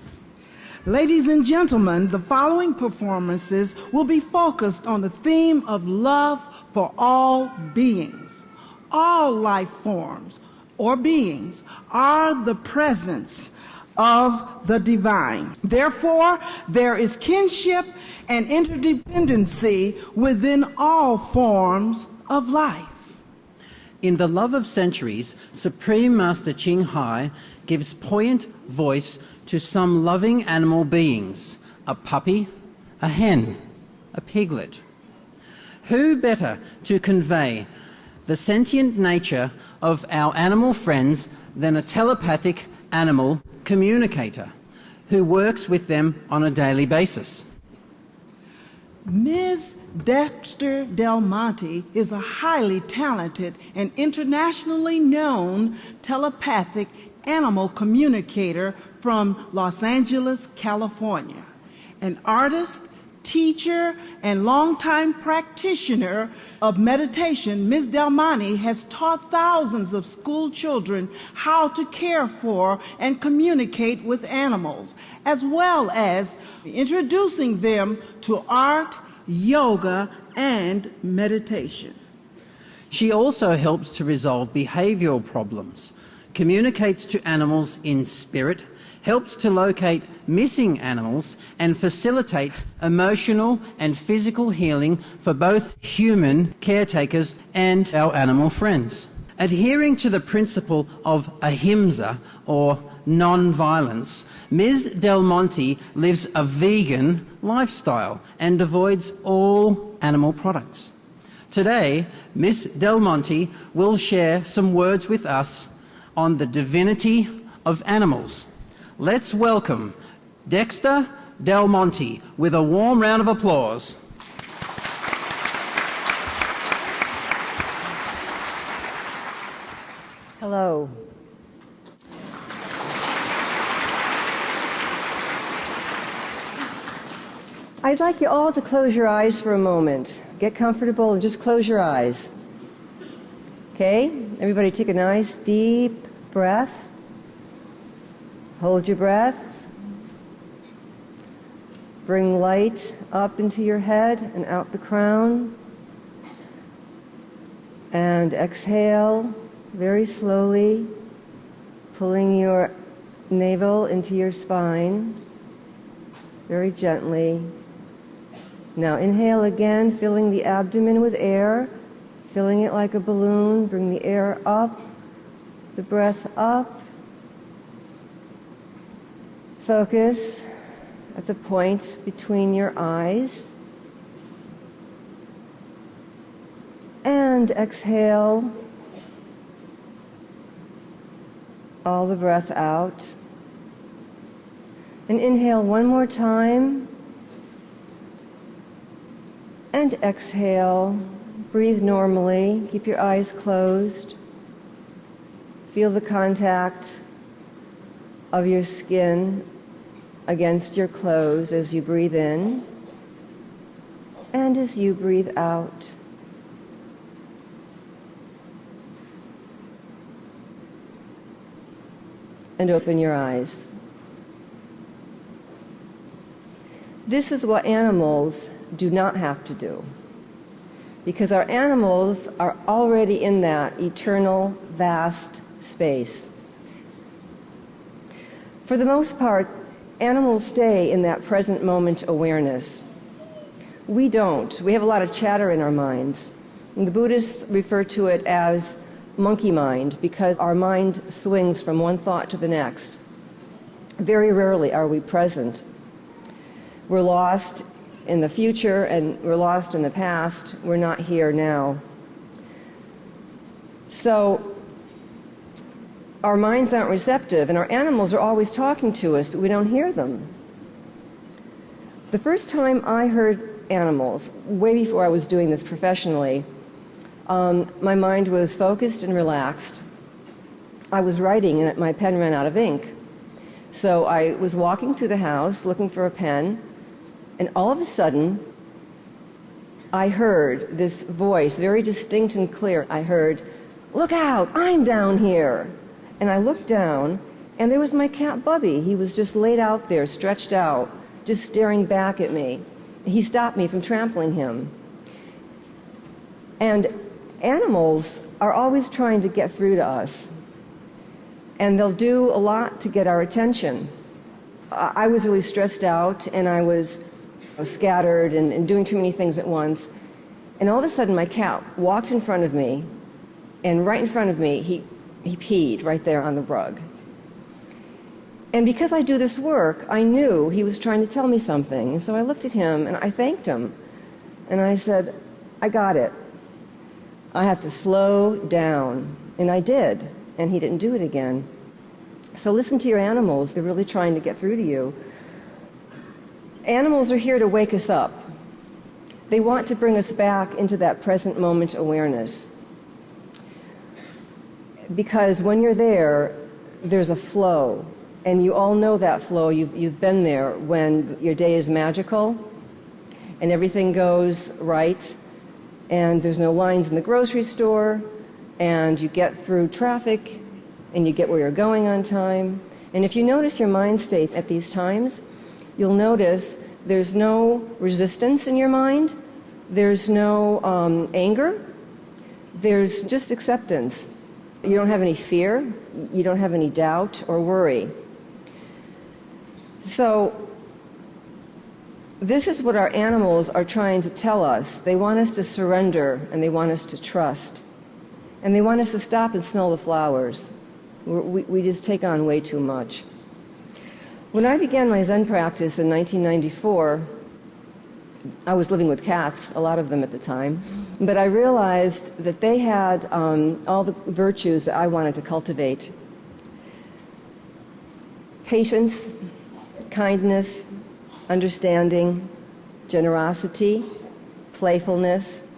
Ladies and gentlemen, the following performances will be focused on the theme of love for all beings. All life forms or beings are the presence of the divine. Therefore, there is kinship and interdependency within all forms of life. In The Love of Centuries, Supreme Master Ching Hai gives poignant voice to some loving animal beings, a puppy, a hen, a piglet. Who better to convey the sentient nature of our animal friends than a telepathic animal communicator who works with them on a daily basis? Ms. Dexter Del Monte is a highly talented and internationally known telepathic animal communicator from Los Angeles, California. An artist, teacher, and longtime practitioner of meditation, Ms. Del Monte has taught thousands of school children how to care for and communicate with animals, as well as introducing them to art, yoga, and meditation. She also helps to resolve behavioral problems, communicates to animals in spirit, helps to locate missing animals, and facilitates emotional and physical healing for both human caretakers and our animal friends. Adhering to the principle of ahimsa, or non-violence, Ms. Del Monte lives a vegan lifestyle and avoids all animal products. Today, Ms. Del Monte will share some words with us on the divinity of animals. Let's welcome Dexter Del Monte with a warm round of applause. Hello. I'd like you all to close your eyes for a moment. Get comfortable and just close your eyes. Okay? Everybody take a nice deep breath. Hold your breath. Bring light up into your head and out the crown. And exhale very slowly, pulling your navel into your spine very gently. Now inhale again, filling the abdomen with air, filling it like a balloon. Bring the air up, the breath up. Focus at the point between your eyes. And exhale all the breath out. And inhale one more time. And exhale. Breathe normally. Keep your eyes closed. Feel the contact of your skin against your clothes as you breathe in and as you breathe out. And open your eyes. This is what animals do not have to do, because our animals are already in that eternal, vast space. For the most part, animals stay in that present moment awareness. We don't. We have a lot of chatter in our minds. And the Buddhists refer to it as monkey mind, because our mind swings from one thought to the next. Very rarely are we present. We're lost in the future and we're lost in the past. We're not here now. So our minds aren't receptive, and our animals are always talking to us, but we don't hear them. The first time I heard animals, way before I was doing this professionally, my mind was focused and relaxed. I was writing and my pen ran out of ink. So I was walking through the house looking for a pen, and all of a sudden I heard this voice, very distinct and clear. I heard, "Look out, I'm down here." And I looked down, and there was my cat Bubby. He was just laid out there, stretched out, just staring back at me. He stopped me from trampling him. And animals are always trying to get through to us, and they'll do a lot to get our attention. I was really stressed out, and I was scattered and doing too many things at once. And all of a sudden, my cat walked in front of me, and right in front of me, he peed right there on the rug. And because I do this work, I knew he was trying to tell me something. And so I looked at him and I thanked him. And I said, "I got it. I have to slow down." And I did. And he didn't do it again. So listen to your animals. They're really trying to get through to you. Animals are here to wake us up. They want to bring us back into that present moment awareness. Because when you're there, there's a flow. And you all know that flow. You've been there when your day is magical and everything goes right and there's no lines in the grocery store and you get through traffic and you get where you're going on time. And if you notice your mind states at these times, you'll notice there's no resistance in your mind. There's no anger. There's just acceptance. You don't have any fear. You don't have any doubt or worry. So this is what our animals are trying to tell us. They want us to surrender, and they want us to trust. And they want us to stop and smell the flowers. We just take on way too much. When I began my Zen practice in 1994, I was living with cats, a lot of them at the time, but I realized that they had all the virtues that I wanted to cultivate. Patience, kindness, understanding, generosity, playfulness,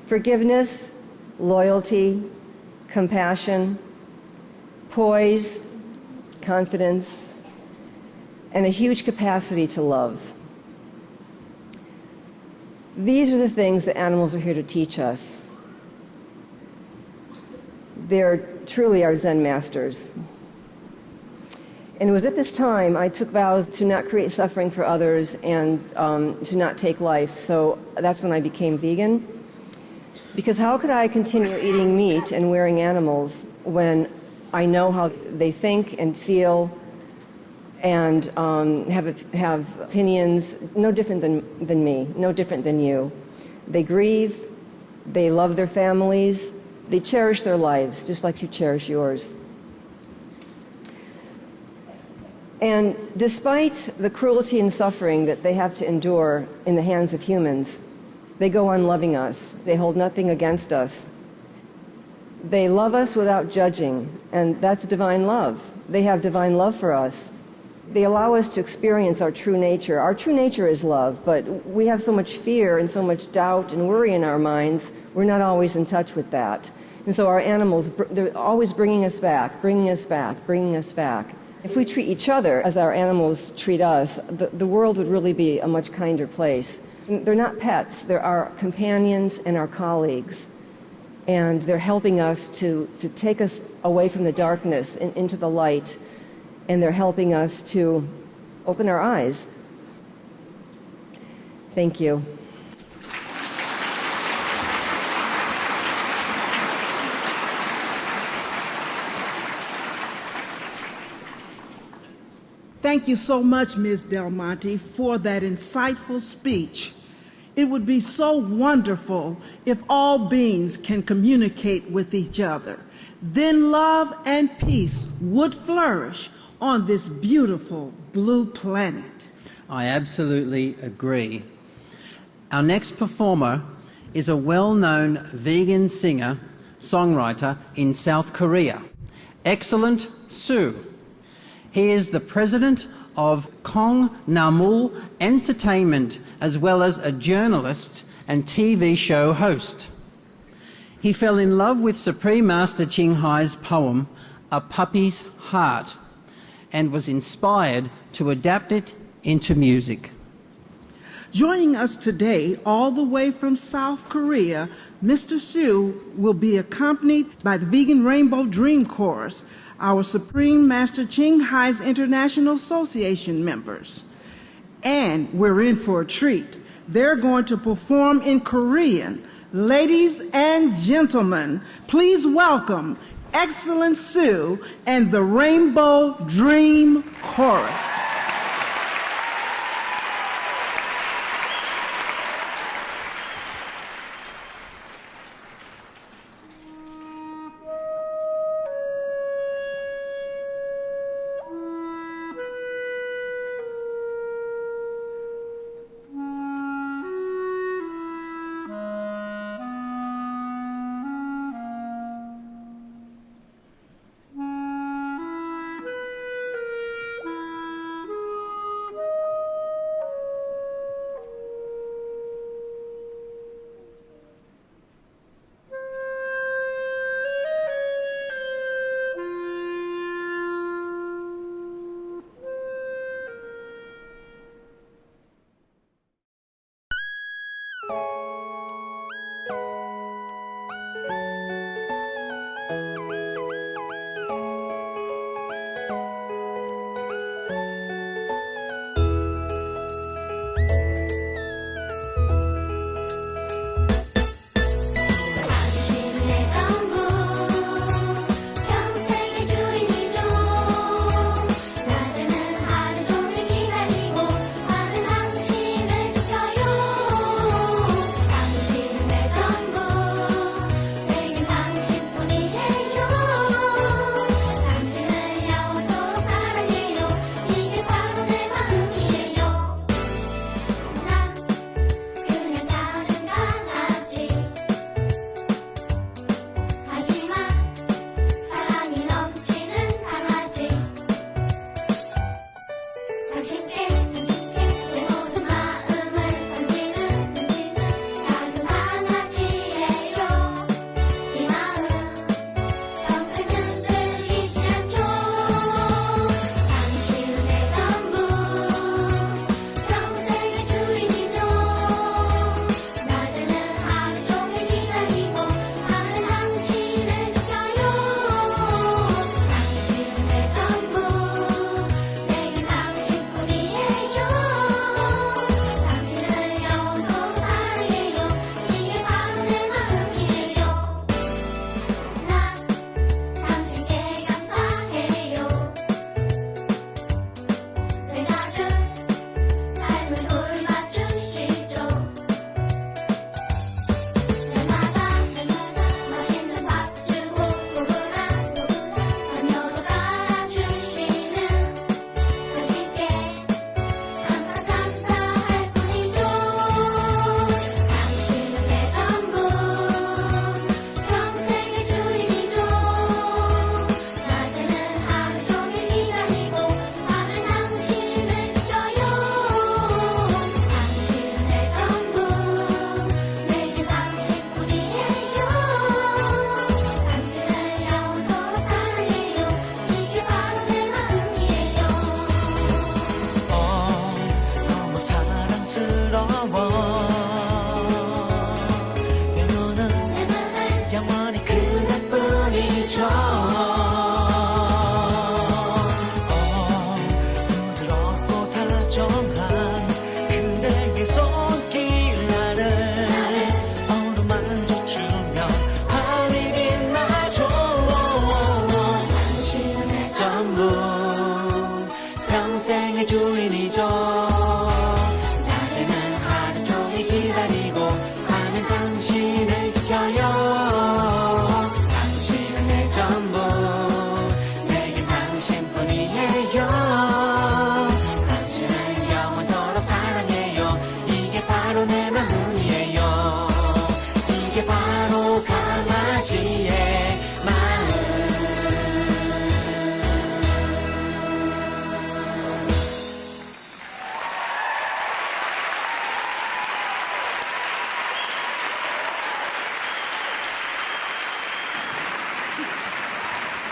forgiveness, loyalty, compassion, poise, confidence, and a huge capacity to love. These are the things that animals are here to teach us. They're truly our Zen masters. And it was at this time I took vows to not create suffering for others and to not take life. So that's when I became vegan. Because how could I continue eating meat and wearing animals when I know how they think and feel and have opinions no different than me, no different than you. They grieve, they love their families, they cherish their lives just like you cherish yours. And despite the cruelty and suffering that they have to endure in the hands of humans, they go on loving us. They hold nothing against us. They love us without judging, and that's divine love. They have divine love for us. They allow us to experience our true nature. Our true nature is love, but we have so much fear and so much doubt and worry in our minds, we're not always in touch with that. And so our animals, they're always bringing us back, bringing us back, bringing us back. If we treat each other as our animals treat us, the world would really be a much kinder place. They're not pets, they're our companions and our colleagues. And they're helping us to take us away from the darkness and into the light. And they're helping us to open our eyes. Thank you. Thank you so much, Ms. Del Monte, for that insightful speech. It would be so wonderful if all beings can communicate with each other. Then love and peace would flourish on this beautiful blue planet. I absolutely agree. Our next performer is a well-known vegan singer, songwriter in South Korea, Excellent Sue. He is the president of Kong Namul Entertainment, as well as a journalist and TV show host. He fell in love with Supreme Master Ching Hai's poem, A Puppy's Heart, and was inspired to adapt it into music. Joining us today, all the way from South Korea, Mr. Sue will be accompanied by the Vegan Rainbow Dream Chorus, our Supreme Master Ching Hai's International Association members. And we're in for a treat. They're going to perform in Korean. Ladies and gentlemen, please welcome Excellent Sue and the Rainbow Dream Chorus.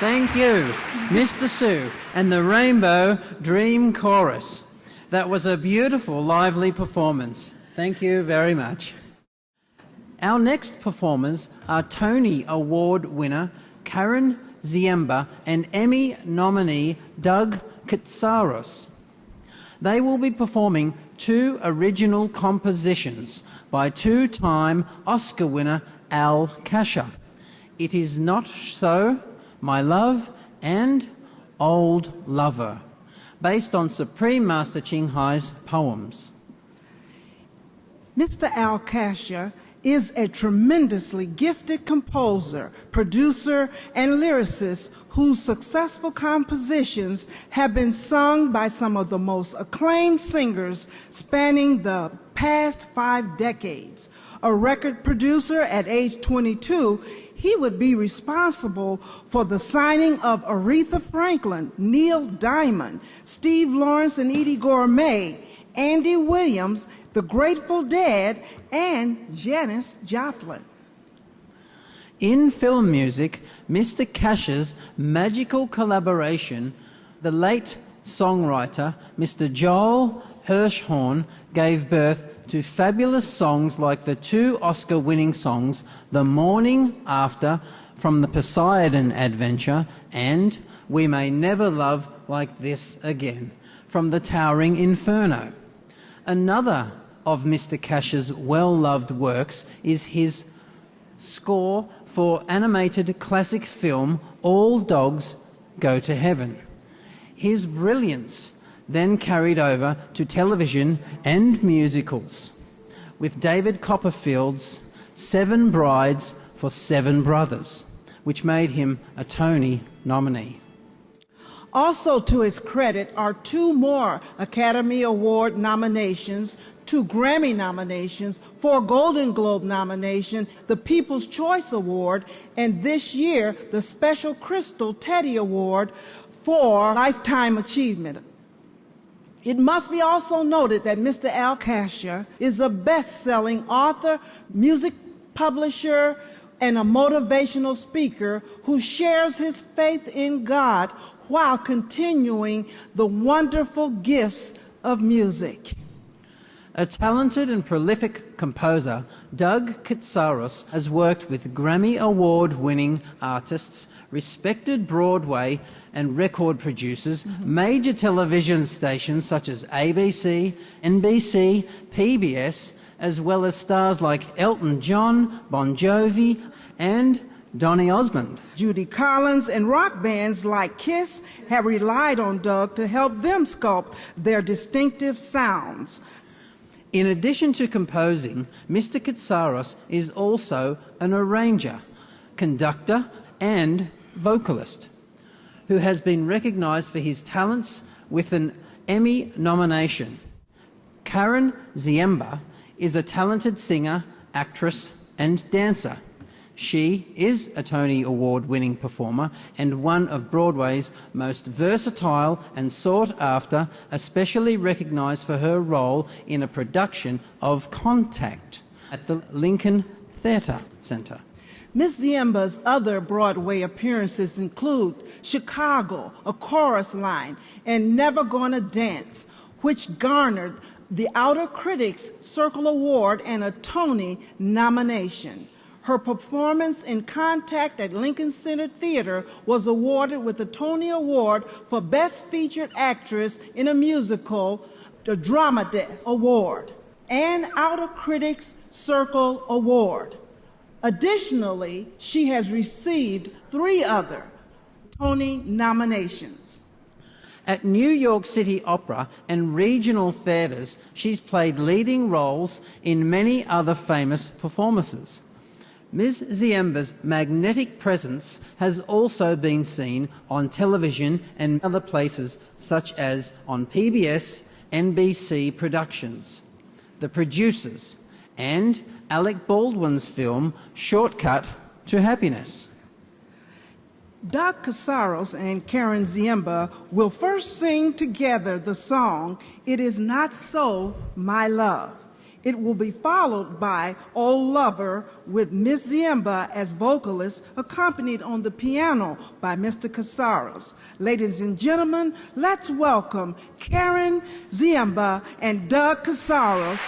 Thank you, Mr. Sue and the Rainbow Dream Chorus. That was a beautiful, lively performance. Thank you very much. Our next performers are Tony Award winner Karen Ziemba and Emmy nominee Doug Kitsaros. They will be performing two original compositions by two-time Oscar winner Al Kasha. It Is Not So, My Love, and Old Lover, based on Supreme Master Ching Hai's poems. Mr. Al Kasha is a tremendously gifted composer, producer, and lyricist whose successful compositions have been sung by some of the most acclaimed singers spanning the past 5 decades. A record producer at age 22, he would be responsible for the signing of Aretha Franklin, Neil Diamond, Steve Lawrence and Eddie Gourmet, Andy Williams, The Grateful Dead, and Janis Joplin. In film music, Mr. Kasha's magical collaboration, the late songwriter Mr. Joel Hirschhorn gave birth to fabulous songs like the 2 Oscar-winning songs The Morning After from the Poseidon Adventure and We May Never Love Like This Again from the Towering Inferno. Another of Mr. Kasha's well-loved works is his score for animated classic film All Dogs Go to Heaven. His brilliance then carried over to television and musicals, with David Copperfield's 7 Brides for 7 Brothers, which made him a Tony nominee. Also to his credit are 2 more Academy Award nominations, 2 Grammy nominations, 4 Golden Globe nominations, the People's Choice Award, and this year the Special Crystal Teddy Award for Lifetime Achievement. It must be also noted that Mr. Al Kasha is a best-selling author, music publisher, and a motivational speaker who shares his faith in God while continuing the wonderful gifts of music. A talented and prolific composer, Doug Kitsaros has worked with Grammy Award-winning artists, respected Broadway and record producers, major television stations such as ABC, NBC, PBS, as well as stars like Elton John, Bon Jovi, and Donny Osmond. Judy Collins and rock bands like Kiss have relied on Doug to help them sculpt their distinctive sounds. In addition to composing, Mr. Kitsaros is also an arranger, conductor, and vocalist, who has been recognized for his talents with an Emmy nomination. Karen Ziemba is a talented singer, actress, and dancer. She is a Tony Award-winning performer and one of Broadway's most versatile and sought-after, especially recognized for her role in a production of Contact at the Lincoln Theatre Center. Ms. Ziemba's other Broadway appearances include Chicago, A Chorus Line, and Never Gonna Dance, which garnered the Outer Critics Circle Award and a Tony nomination. Her performance in Contact at Lincoln Center Theater was awarded with the Tony Award for Best Featured Actress in a Musical, the Drama Desk Award, and Outer Critics Circle Award. Additionally, she has received 3 other Tony nominations. At New York City Opera and regional theatres, she's played leading roles in many other famous performances. Ms. Ziemba's magnetic presence has also been seen on television and other places, such as on PBS, NBC Productions, The Producers, and Alec Baldwin's film Shortcut to Happiness. Doug Kitsaros and Karen Ziemba will first sing together the song It Is Not So, My Love. It will be followed by Old Lover with Miss Ziemba as vocalist, accompanied on the piano by Mr. Casares. Ladies and gentlemen, let's welcome Karen Ziemba and Doug Casares.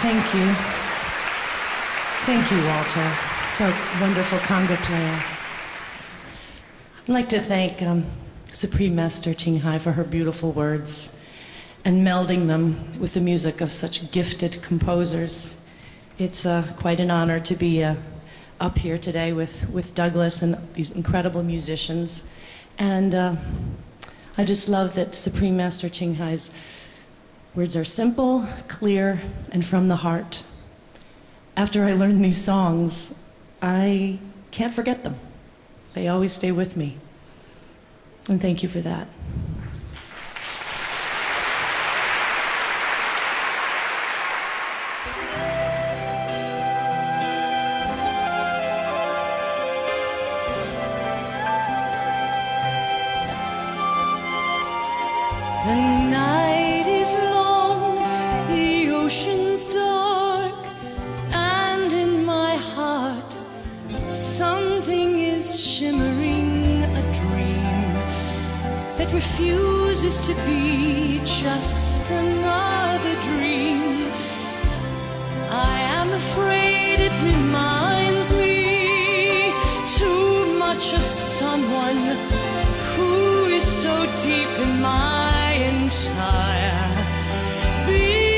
Thank you. Thank you, Walter. So wonderful conga player. I'd like to thank Supreme Master Ching Hai for her beautiful words and melding them with the music of such gifted composers. It's quite an honor to be up here today with Douglas and these incredible musicians. And I just love that Supreme Master Ching Hai's words are simple, clear, and from the heart. After I learned these songs, I can't forget them. They always stay with me. And thank you for that. The night is long, the ocean's dark, and in my heart something is shimmering, a dream that refuses to be just another dream. I am afraid it reminds me too much of someone who is so deep in my entire being.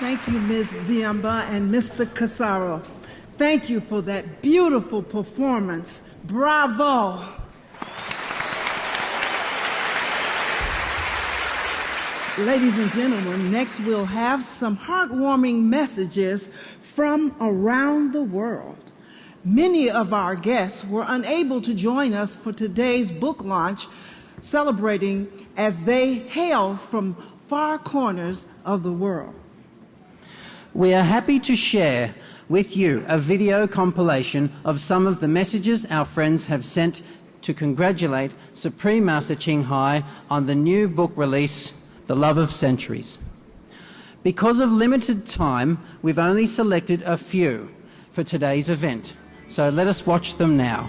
Thank you, Ms. Ziamba and Mr. Casaro. Thank you for that beautiful performance. Bravo. Ladies and gentlemen, next we'll have some heartwarming messages from around the world. Many of our guests were unable to join us for today's book launch, celebrating as they hail from far corners of the world. We are happy to share with you a video compilation of some of the messages our friends have sent to congratulate Supreme Master Ching Hai on the new book release, The Love of Centuries. Because of limited time, we've only selected a few for today's event, so let us watch them now.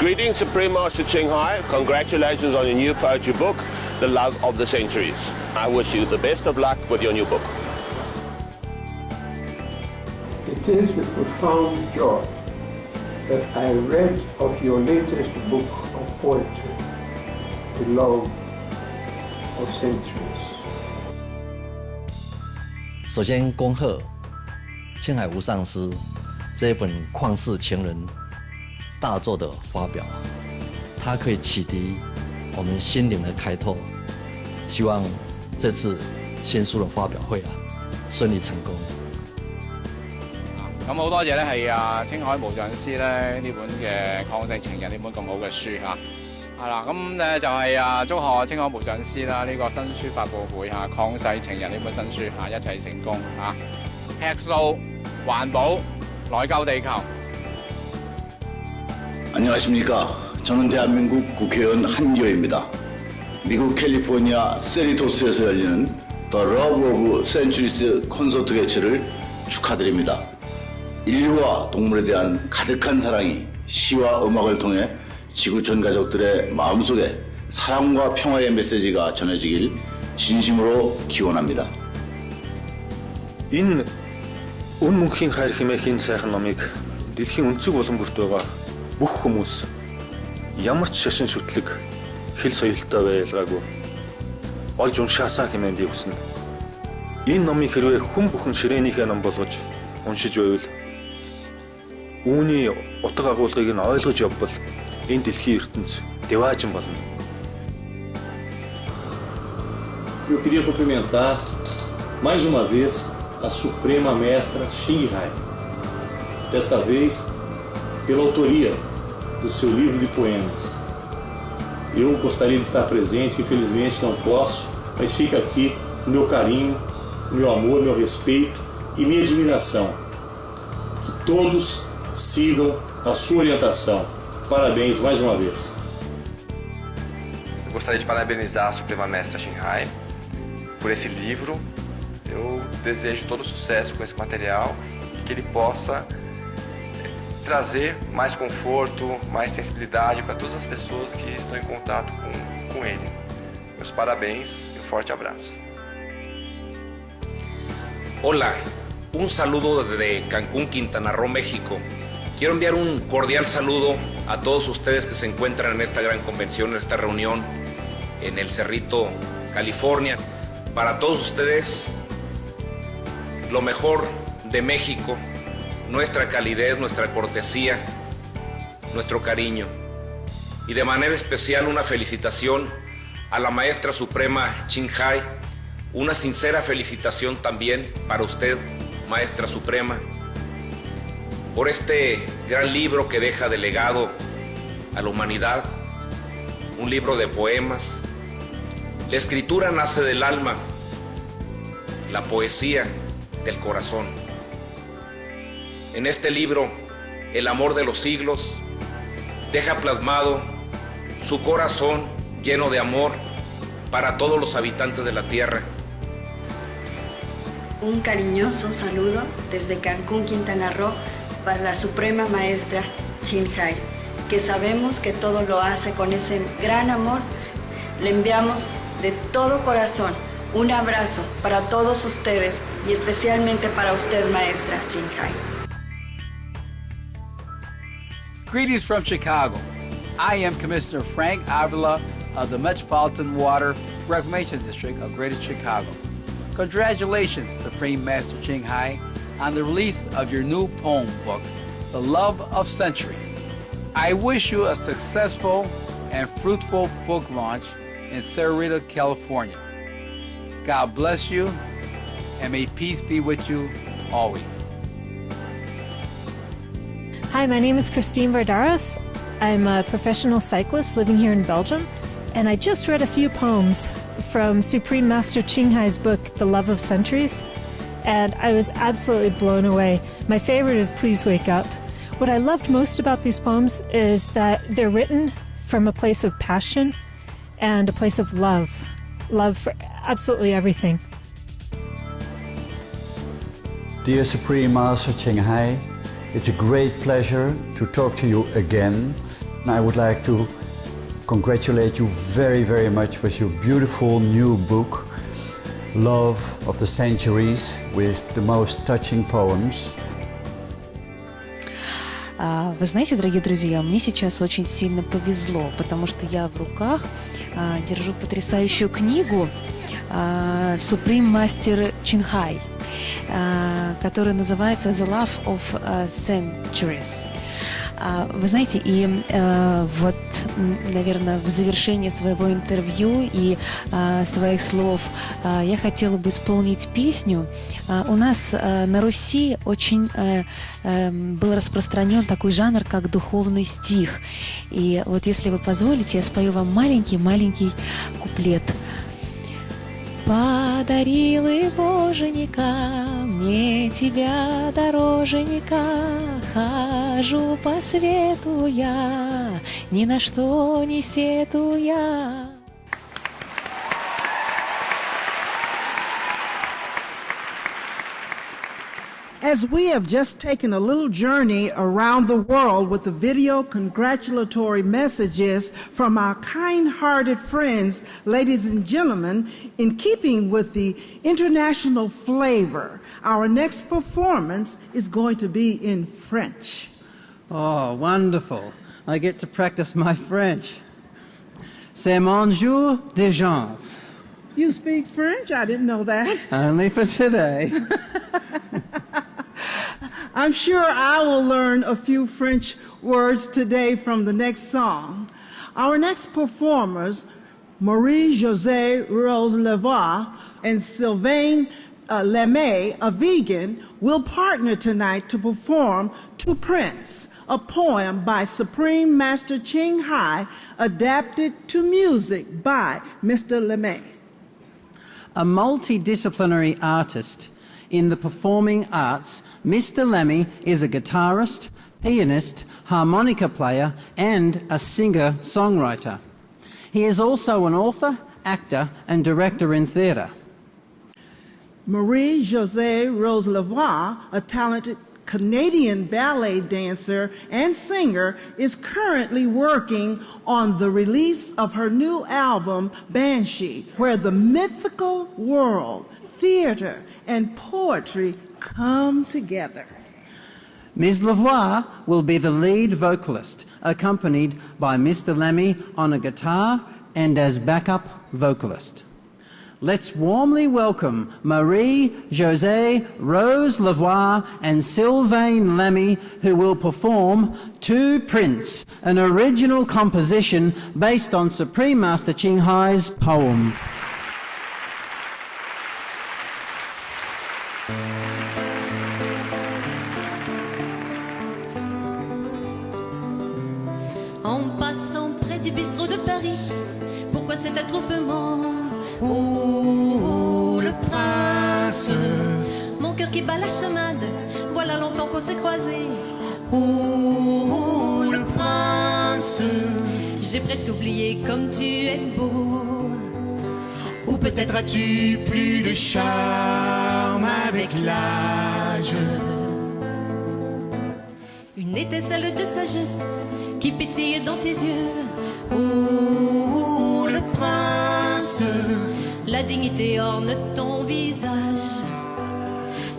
Greetings, Supreme Master Ching Hai. Congratulations on your new poetry book, The Love of the Centuries. I wish you the best of luck with your new book. It is with profound joy that I read of your latest book of poetry, The Love of Centuries. 首先恭贺青海无上师这一本旷世情人大作的发表，它可以启迪我们心灵的开拓。希望这次新書嘅發表會順利成功。咁好多謝咧，係青海無上師咧呢本嘅《曠世情人》呢本咁好嘅書嚇，係啦，咁咧就係祝賀青海無上師啦呢個新書發佈會嚇，《曠世情人》呢本新書嚇一齊成功嚇，吃素環保來救地球。 안녕하십니까. 저는 대한민국 국회의원 한기호입니다. 미국 캘리포니아 세리토스에서 열리는 The Love of Centuries 콘서트 개최를 축하드립니다. 인류와 동물에 대한 가득한 사랑이 시와 음악을 통해 지구촌 가족들의 마음속에 사랑과 평화의 메시지가 전해지길 진심으로 기원합니다. Энэ өн мөнхийн хайр хэмээхийн сайхан номыг дэлхийн өнцөг булан бүрт байгаа бүх хүмүүс ямар ч шашин шүтлэг хэл соёлтой байлгаагүй олж уншаасаа хэмээн би хүснэ. Энэ номыг хэрвээ хүн бүхэн ширээнийхээ ном болгож уншиж байвал үүний утга агуулгыг нь ойлгож явбал энэ дэлхийн ертөнц дэваажин болно. Eu queria cumprimentar mais uma vez a Suprema Mestra Ching Hai, desta vez pela autoria do seu livro de poemas. Eu gostaria de estar presente, infelizmente não posso, mas fica aqui o meu carinho, o meu amor, o meu respeito e minha admiração. Que todos sigam a sua orientação. Parabéns mais uma vez. Eu gostaria de parabenizar a Suprema Mestra Ching Hai por esse livro. Eu desejo todo sucesso com esse material e que ele possa trazer mais conforto, mais sensibilidade para todas as pessoas que estão em contato com ele. Meus parabéns e um forte abraço. Hola, un saludo desde Cancún, Quintana Roo, México. Quiero enviar un cordial saludo a todos ustedes que se encuentran en esta gran convención, en esta reunión en el Cerrito, California. Para todos ustedes, lo mejor de México, nuestra calidez, nuestra cortesía, nuestro cariño. Y de manera especial una felicitación a la Maestra Suprema Ching Hai, una sincera felicitación también para usted, Maestra Suprema, por este gran libro que deja de legado a la humanidad, un libro de poemas. La escritura nace del alma, la poesía del corazón. En este libro, el amor de los siglos deja plasmado su corazón lleno de amor para todos los habitantes de la tierra. Un cariñoso saludo desde Cancún, Quintana Roo, para la Suprema Maestra Ching Hai, que sabemos que todo lo hace con ese gran amor. Le enviamos de todo corazón un abrazo para todos ustedes y especialmente para usted, Maestra Ching Hai. Greetings from Chicago. I am Commissioner Frank Avila of the Metropolitan Water Reclamation District of Greater Chicago. Congratulations, Supreme Master Ching Hai, on the release of your new poem book, The Love of Century. I wish you a successful and fruitful book launch in Cerrito, California. God bless you, and may peace be with you always. Hi, my name is Christine Vardaros. I'm a professional cyclist living here in Belgium, and I just read a few poems from Supreme Master Ching Hai's book, The Love of Centuries, and I was absolutely blown away. My favorite is Please Wake Up. What I loved most about these poems is that they're written from a place of passion and a place of love for absolutely everything. Dear Supreme Master Ching Hai, it's a great pleasure to talk to you again. I would like to congratulate you very, very much with your beautiful new book, Love of the Centuries, with the most touching poems. Вы знаете, дорогие друзья, мне сейчас очень сильно повезло, потому что я в руках держу потрясающую книгу Supreme Master Ching Hai, которая называется The Love of Centuries. Вы знаете, и вот, наверное, в завершении своего интервью и своих слов я хотела бы исполнить песню. У нас на Руси очень был распространен такой жанр, как духовный стих. И вот если вы позволите, я спою вам маленький куплет. Подарил и боженька мне тебя, дороженька, хожу по свету я, ни на что не сетуя. As we have just taken a little journey around the world with the video congratulatory messages from our kind-hearted friends, ladies and gentlemen, in keeping with the international flavor, our next performance is going to be in French. Oh, wonderful. I get to practice my French. C'est mon jour de chance. You speak French? I didn't know that. Only for today. I'm sure I will learn a few French words today from the next song. Our next performers, Marie-Josée Rose-Levoix and Sylvain Lemay, a vegan, will partner tonight to perform To Prince, a poem by Supreme Master Ching Hai, adapted to music by Mr. Lemay. A multidisciplinary artist in the performing arts, Mr. Lemmy is a guitarist, pianist, harmonica player, and a singer-songwriter. He is also an author, actor, and director in theatre. Marie-Josée Rose-Levoix, a talented Canadian ballet dancer and singer, is currently working on the release of her new album, Banshee, where the mythical world, theater, and poetry come together. Ms. Levoix will be the lead vocalist, accompanied by Mr. Lemmy on a guitar and as backup vocalist. Let's warmly welcome Marie-Josée Rose-Levoix and Sylvain Lemmy, who will perform To Prince, an original composition based on Supreme Master Ching Hai's poem. En passant près du bistrot de Paris, pourquoi cet attroupement? Oh, le prince, mon cœur qui bat la chamade, voilà longtemps qu'on s'est croisés. Oh, le prince, j'ai presque oublié comme tu es beau. Ou peut-être as-tu plus de charme avec l'âge. Une étincelle de sagesse qui pétille dans tes yeux. Oh, le prince, la dignité orne ton visage.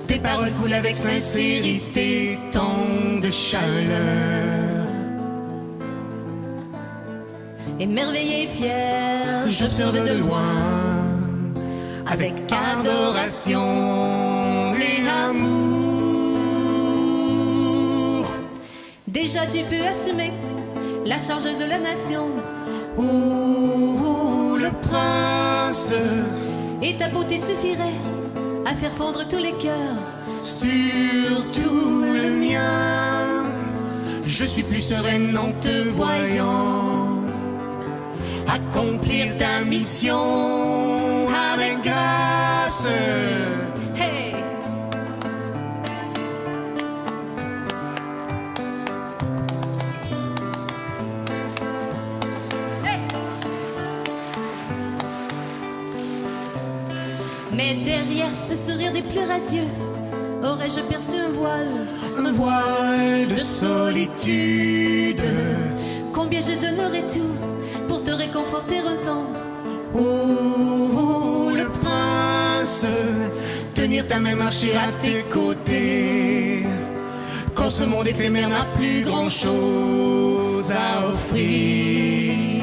Tes paroles coulent avec sincérité, tant de chaleur. Émerveillé et fier, j'observe de loin, avec adoration et amour. Déjà tu peux assumer la charge de la nation. Oh, le prince, et ta beauté suffirait à faire fondre tous les cœurs, surtout le mien. Je suis plus sereine en te voyant accomplir ta mission avec grâce. Hey! Mais derrière ce sourire des plus radieux, aurais-je perçu un voile de solitude. Combien je donnerais tout pour te réconforter un temps. Oh, le prince, tenir ta main, marcher à tes côtés, Quand ce monde éphémère n'a plus grand-chose à offrir.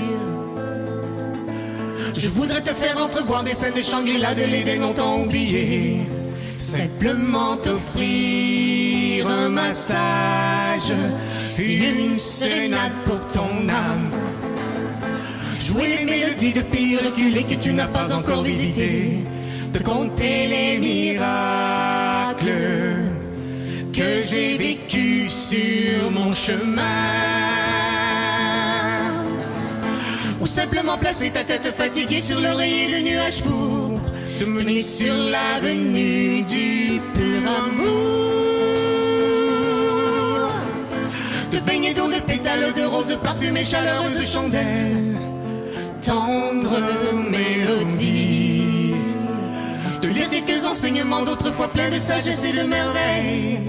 Je voudrais te faire entrevoir des scènes des Shangri-La de l'Éden longtemps oubliées. Simplement t'offrir un massage et une sérénade pour ton âme. Jouer les mélodies de pays reculés que tu n'as pas encore visités. Te conter les miracles que j'ai vécus sur mon chemin. Ou simplement placer ta tête fatiguée sur l'oreiller de nuages pour te mener sur l'avenue du pur amour. Te baigner d'eau de pétales de roses parfumées, chaleureuses chandelles, tendre mélodie. Te lire quelques enseignements d'autrefois pleins de sagesse et de merveille.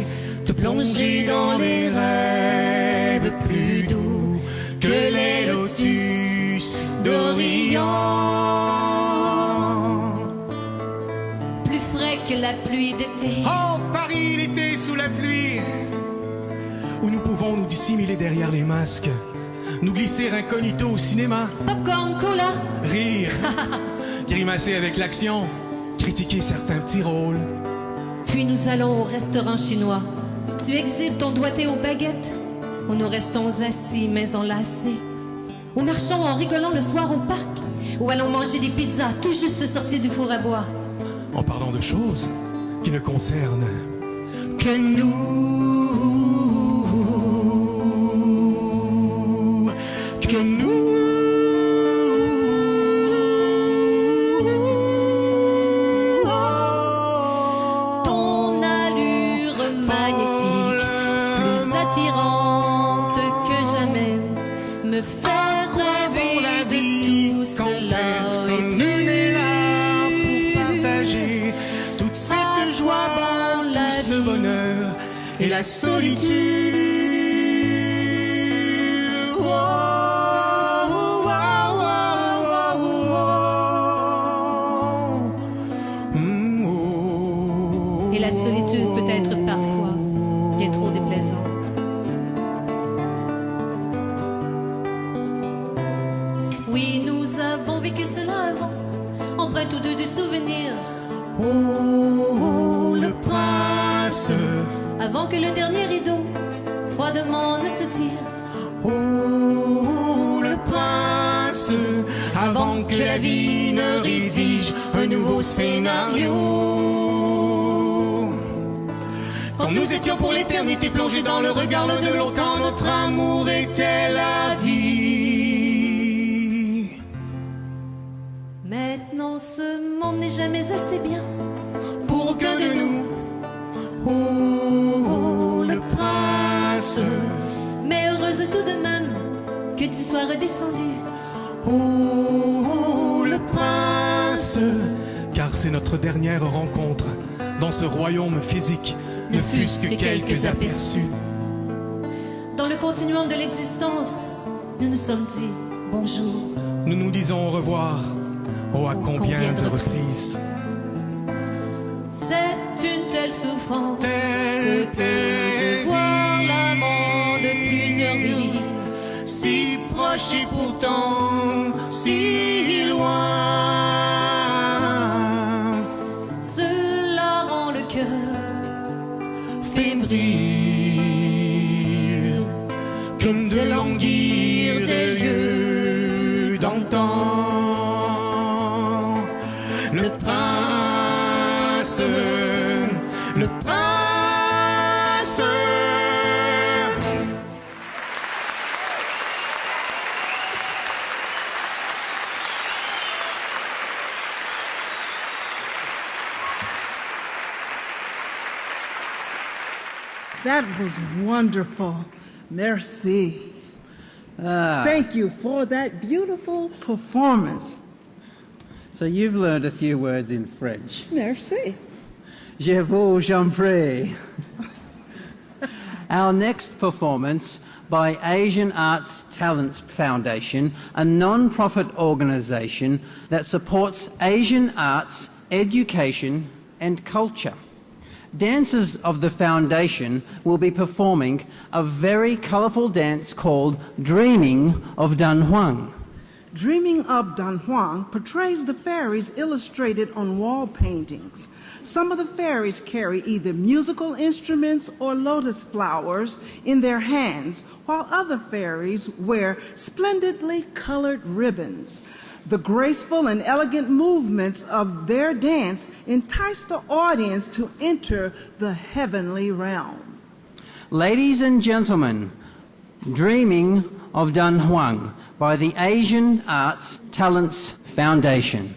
Te plonger dans des rêves plus doux que les lotus d'Orient. Plus frais que la pluie d'été. Oh, Paris, l'été sous la pluie, où nous pouvons nous dissimuler derrière les masques, nous glisser incognito au cinéma, Popcorn, cola, rire, grimacer avec l'action, critiquer certains petits rôles. Puis nous allons au restaurant chinois. Tu exhibes ton doigté aux baguettes, où nous restons assis mais enlacés. Ou marchons en rigolant le soir au parc, ou allons manger des pizzas tout juste sorties du four à bois. En parlant de choses qui ne concernent Que nous, que nous. Ton allure magnétique, plus attirante que jamais, me fait rêver de tout cela. Personne n'est là pour partager toute cette joie, tout ce bonheur et la solitude. Oh, oh, oh, oh, oh, oh. Et la solitude peut être parfois bien trop déplaisante. Oui, nous avons vécu cela avant, empreint tous deux du souvenir. Oh, le prince, avant que le dernier rideau froidement ne se tire. Oh, le prince, avant que la vie ne rédige un nouveau scénario. Quand nous étions pour l'éternité plongés dans le regard l'un de l'autre, quand notre amour était la vie. Maintenant ce monde n'est jamais assez bien pour que de nous. Oh, le prince, mais heureuse tout de même que tu sois redescendu. Oh, le prince, car c'est notre dernière rencontre dans ce royaume physique, ne fût-ce que quelques aperçus. Dans le continuum de l'existence, nous nous sommes dit bonjour. Nous nous disons au revoir. Oh, à combien de reprises. C'est une telle souffrance, tel plaisir, de voir l'amant de plusieurs vies, si proche et pourtant si loin. Cela rend le cœur fébrile, comme de languir des lieux d'antan. Le prince, le prince. That was wonderful. Merci. Thank you for that beautiful performance. So you've learned a few words in French. Merci. Je vous en prie. Our next performance by Asian Arts Talents Foundation, a non-profit organisation that supports Asian arts, education and culture. dancers of the foundation will be performing a very colourful dance called Dreaming of Dan Huang. Dreaming of Dan Huang portrays the fairies illustrated on wall paintings. Some of the fairies carry either musical instruments or lotus flowers in their hands, while other fairies wear splendidly colored ribbons. The graceful and elegant movements of their dance entice the audience to enter the heavenly realm. Ladies and gentlemen, Dreaming of Dan Huang by the Asian Arts Talents Foundation.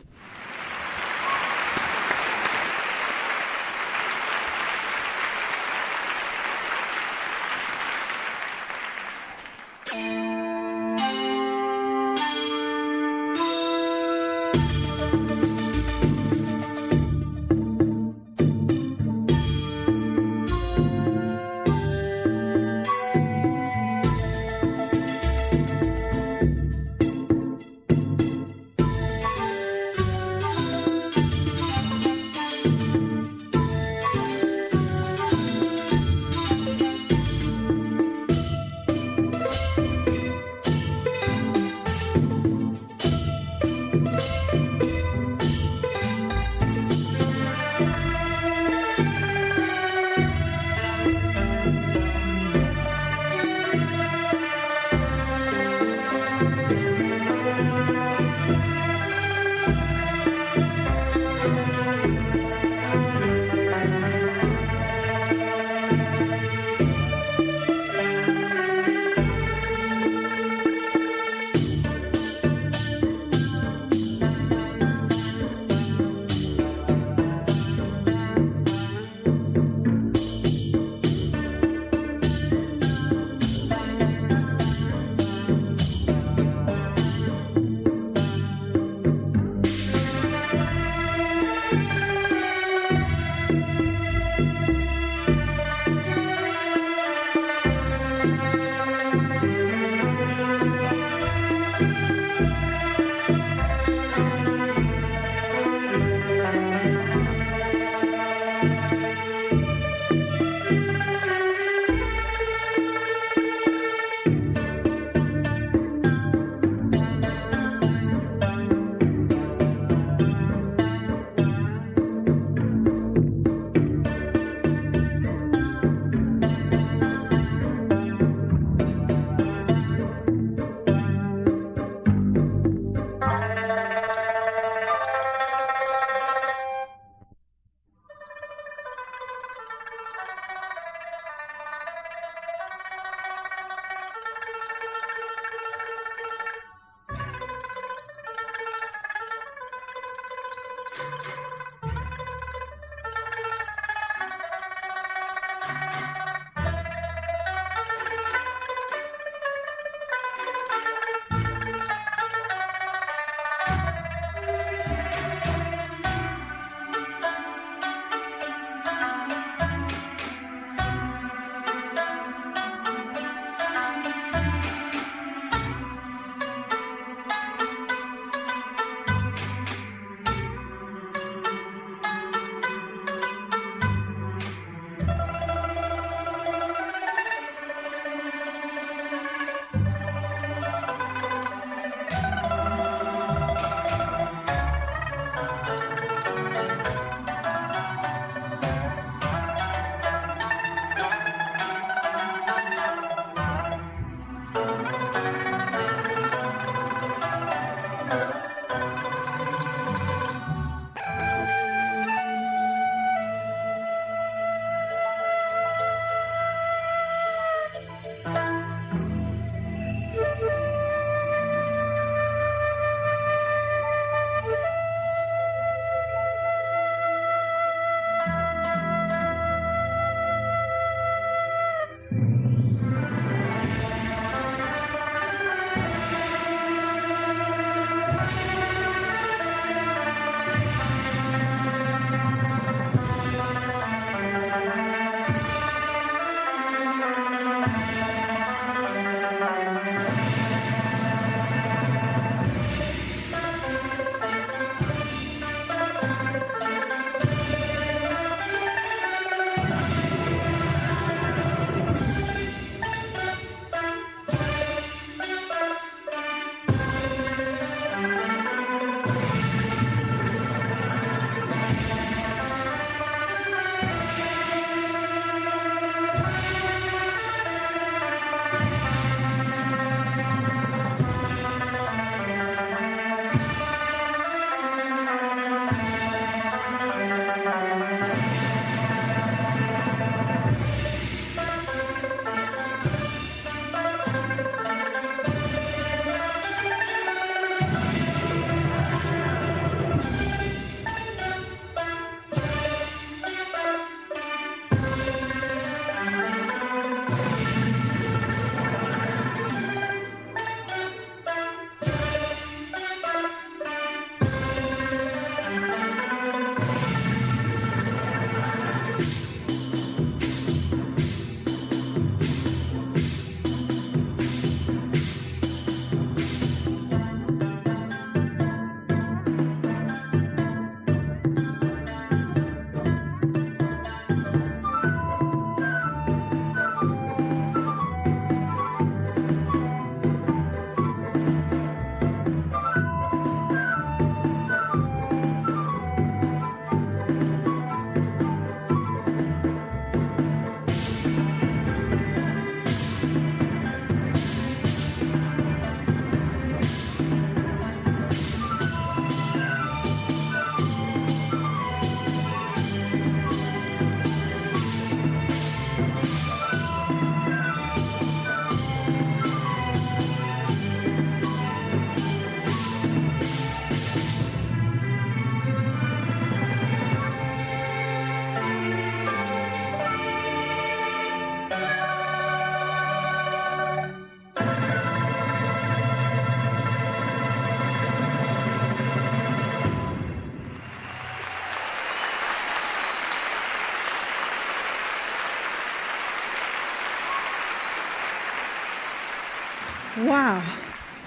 Wow,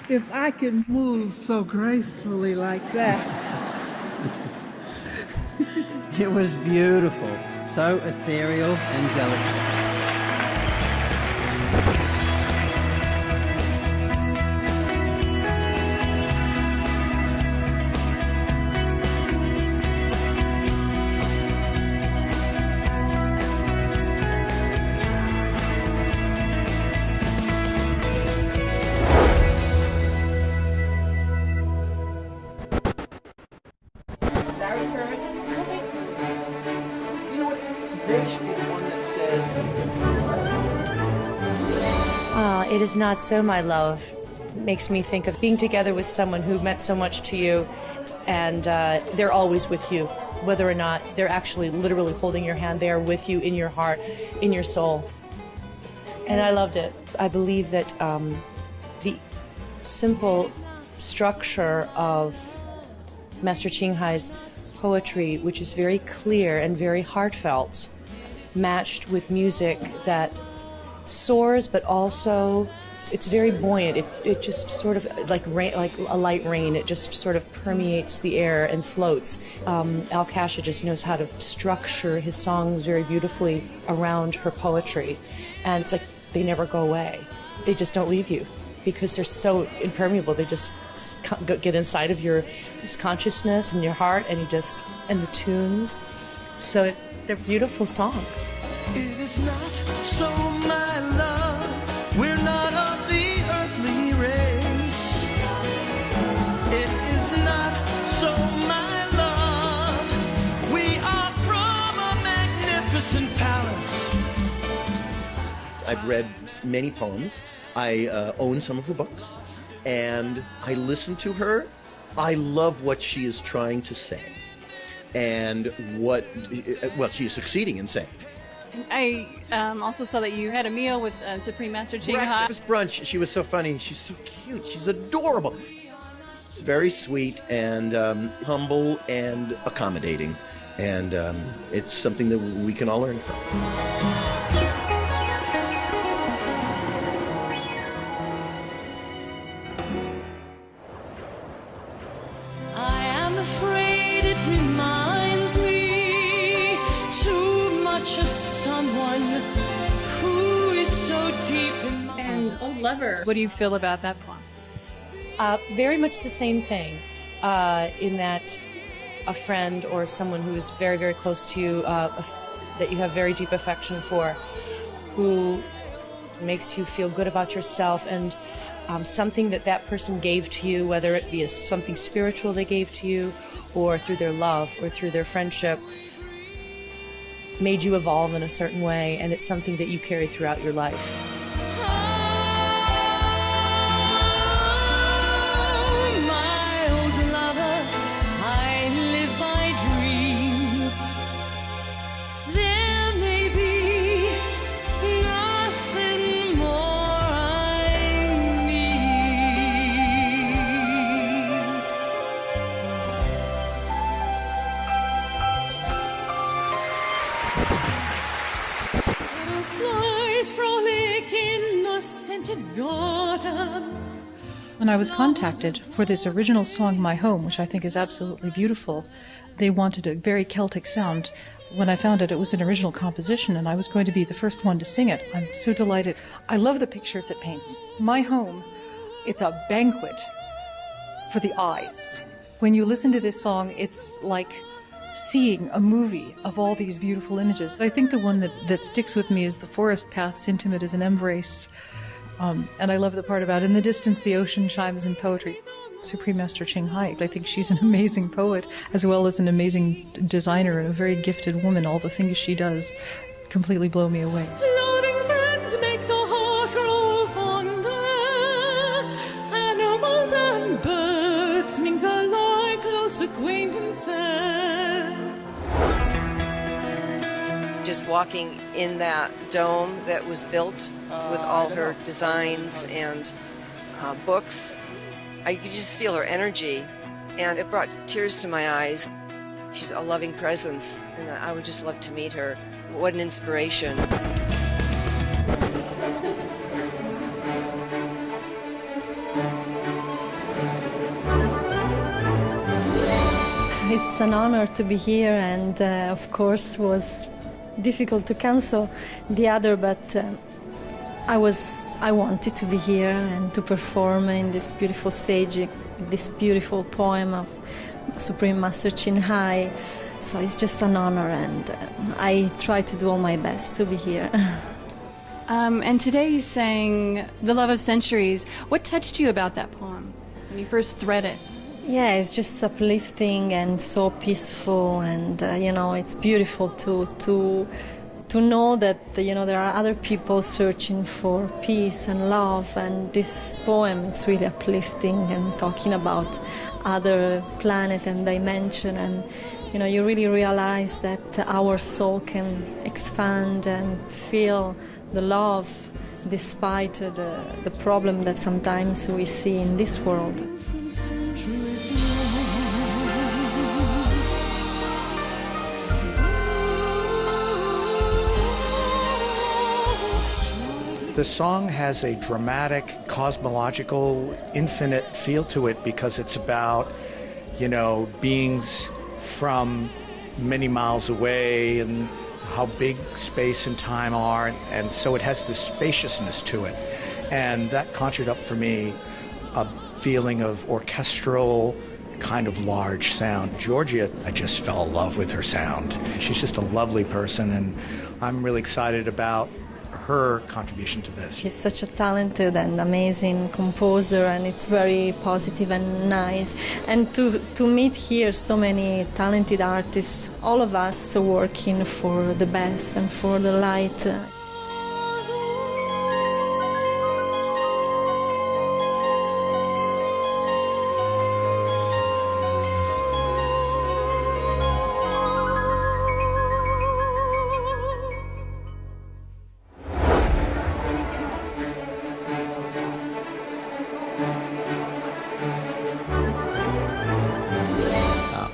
if I can move so gracefully like that. It was beautiful, so ethereal and delicate. It is not so, my love. Makes me think of being together with someone who meant so much to you, and they're always with you, whether or not they're actually literally holding your hand. They are with you in your heart, in your soul. And I loved it. I believe that the simple structure of Master Ching Hai's poetry, which is very clear and very heartfelt, matched with music that soars, but also it's very buoyant. It just sort of like rain, like a light rain. It just sort of permeates the air and floats. Al Kasha just knows how to structure his songs very beautifully around her poetry, and it's like they never go away. They just don't leave you because they're so impermeable. They just get inside of your consciousness and your heart, and and the tunes. So they're beautiful songs. It is not so, my love, we're not of the earthly race. It is not so, my love, we are from a magnificent palace. I've read many poems. I own some of her books, and I listen to her. I love what she is trying to say, and what she is succeeding in saying. I also saw that you had a meal with Supreme Master Ching Hai. Breakfast brunch. She was so funny. She's so cute. She's adorable. She's very sweet and humble and accommodating, and it's something that we can all learn from. I am afraid it reminds me too much of someone who is so deep in my... And Old Lover, what do you feel about that poem? Very much the same thing, in that a friend or someone who is very, very close to you, that you have very deep affection for, who makes you feel good about yourself, and something that person gave to you, whether it be something spiritual they gave to you, or through their love, or through their friendship, made you evolve in a certain way, and it's something that you carry throughout your life. When I was contacted for this original song, My Home, which I think is absolutely beautiful, they wanted a very Celtic sound. When I found out it was an original composition and I was going to be the first one to sing it, I'm so delighted. I love the pictures it paints. My Home, it's a banquet for the eyes. When you listen to this song, it's like seeing a movie of all these beautiful images. I think the one that sticks with me is the forest paths intimate as an embrace. And I love the part about in the distance the ocean chimes in poetry. Supreme Master Ching Hai, I think she's an amazing poet as well as an amazing designer and a very gifted woman. All the things she does completely blow me away. Loving friends make the heart grow fonder. Animals and birds mingle like close acquaintances. Just walking in that dome that was built with all her designs and books, I could just feel her energy, and it brought tears to my eyes. She's a loving presence, and I would just love to meet her. What an inspiration. it's an honor to be here, and of course was difficult to cancel the other, but I wanted to be here and to perform in this beautiful stage, this beautiful poem of Supreme Master Chin Hai. So it's just an honor, and I try to do all my best to be here. And today you sang The Love of Centuries. What touched you about that poem when you first read it? Yeah, it's just uplifting and so peaceful, and it's beautiful to know that there are other people searching for peace and love, and this poem, it's really uplifting and talking about other planet and dimension, and you really realize that our soul can expand and feel the love despite the problem that sometimes we see in this world. The song has a dramatic, cosmological, infinite feel to it because it's about, beings from many miles away and how big space and time are, and so it has this spaciousness to it. And that conjured up for me a feeling of orchestral, kind of large sound. Georgia, I just fell in love with her sound. She's just a lovely person, and I'm really excited about her contribution to this. He's such a talented and amazing composer, and it's very positive and nice. And to meet here so many talented artists, all of us working for the best and for the light.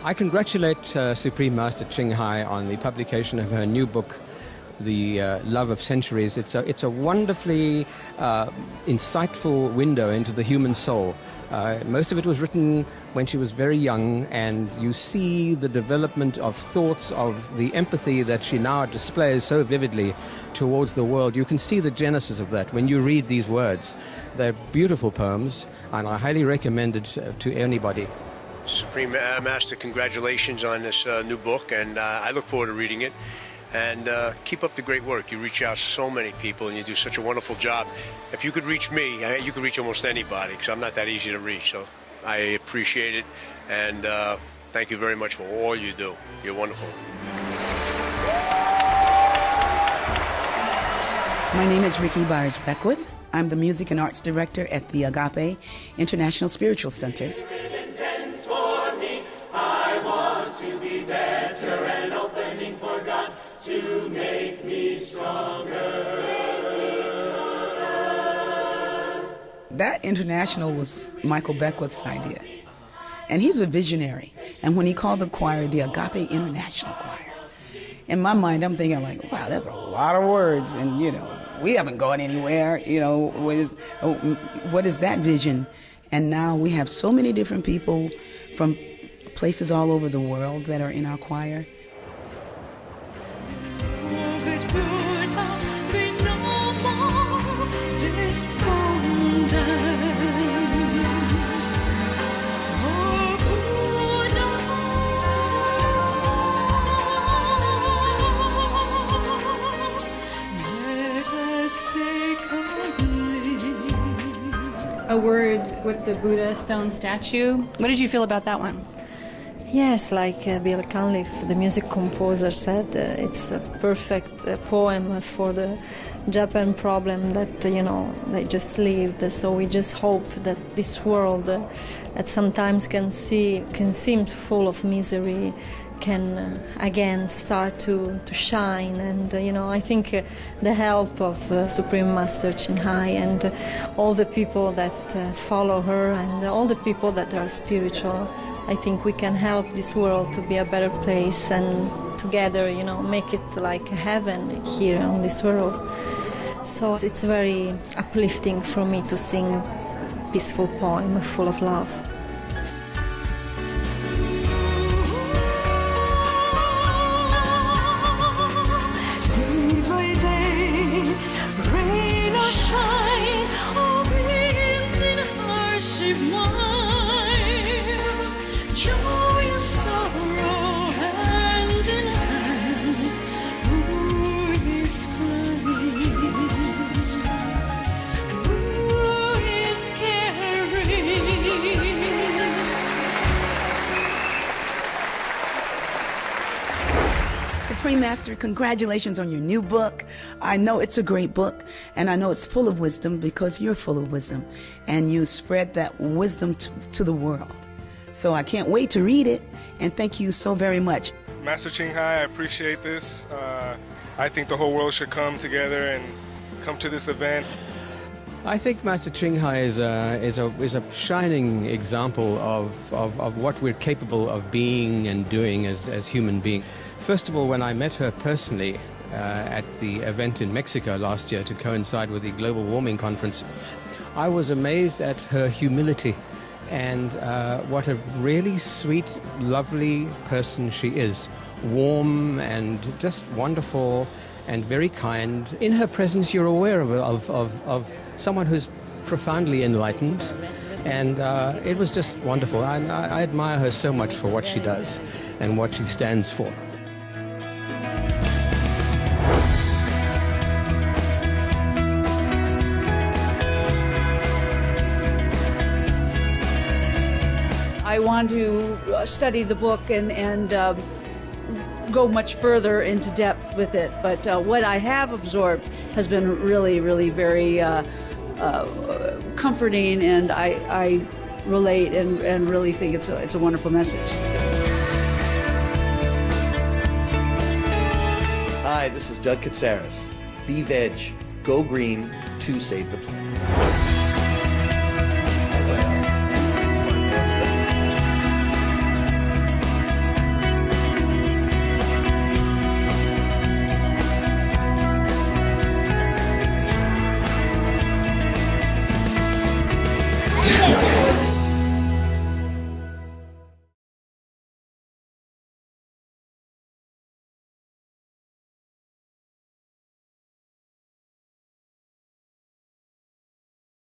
I congratulate Supreme Master Ching Hai on the publication of her new book, The Love of Centuries. It's a wonderfully insightful window into the human soul. Most of it was written when she was very young, and you see the development of thoughts, of the empathy that she now displays so vividly towards the world. You can see the genesis of that when you read these words. They're beautiful poems, and I highly recommend it to anybody. Supreme Master, congratulations on this new book, and I look forward to reading it. And keep up the great work. You reach out so many people, and you do such a wonderful job. If you could reach me, you could reach almost anybody, because I'm not that easy to reach. So I appreciate it, and thank you very much for all you do. You're wonderful. My name is Ricky Byers-Beckwith. I'm the Music and Arts Director at the Agape International Spiritual Center. To make me stronger. That international was Michael Beckwith's idea. And he's a visionary. And when he called the choir the Agape International Choir, in my mind I'm thinking like, wow, that's a lot of words, and we haven't gone anywhere. What is that vision? And now we have so many different people from places all over the world that are in our choir. A word with the Buddha stone statue. What did you feel about that one? Yes, like Bill Cunliffe, the music composer, said, it's a perfect poem for the Japan problem that, they just lived. So we just hope that this world that sometimes can seem full of misery can again start to shine. And I think the help of Supreme Master Chin Hai and all the people that follow her and all the people that are spiritual, I think we can help this world to be a better place, and together, make it like heaven here on this world. So it's very uplifting for me to sing a peaceful poem full of love. Master, congratulations on your new book. I know it's a great book, and I know it's full of wisdom because you're full of wisdom, and you spread that wisdom to the world. So I can't wait to read it, and thank you so very much. Master Ching Hai, I appreciate this. I think the whole world should come together and come to this event. I think Master Ching Hai is a shining example of what we're capable of being and doing as human beings. First of all, when I met her personally at the event in Mexico last year to coincide with the Global Warming Conference, I was amazed at her humility and what a really sweet, lovely person she is. Warm and just wonderful and very kind. In her presence, you're aware of someone who's profoundly enlightened, and it was just wonderful. I admire her so much for what she does and what she stands for. I want to study the book and go much further into depth with it. But what I have absorbed has been really, really very comforting, and I relate and really think it's a wonderful message. Hi, this is Doug Katsaris. Be veg, go green to save the planet.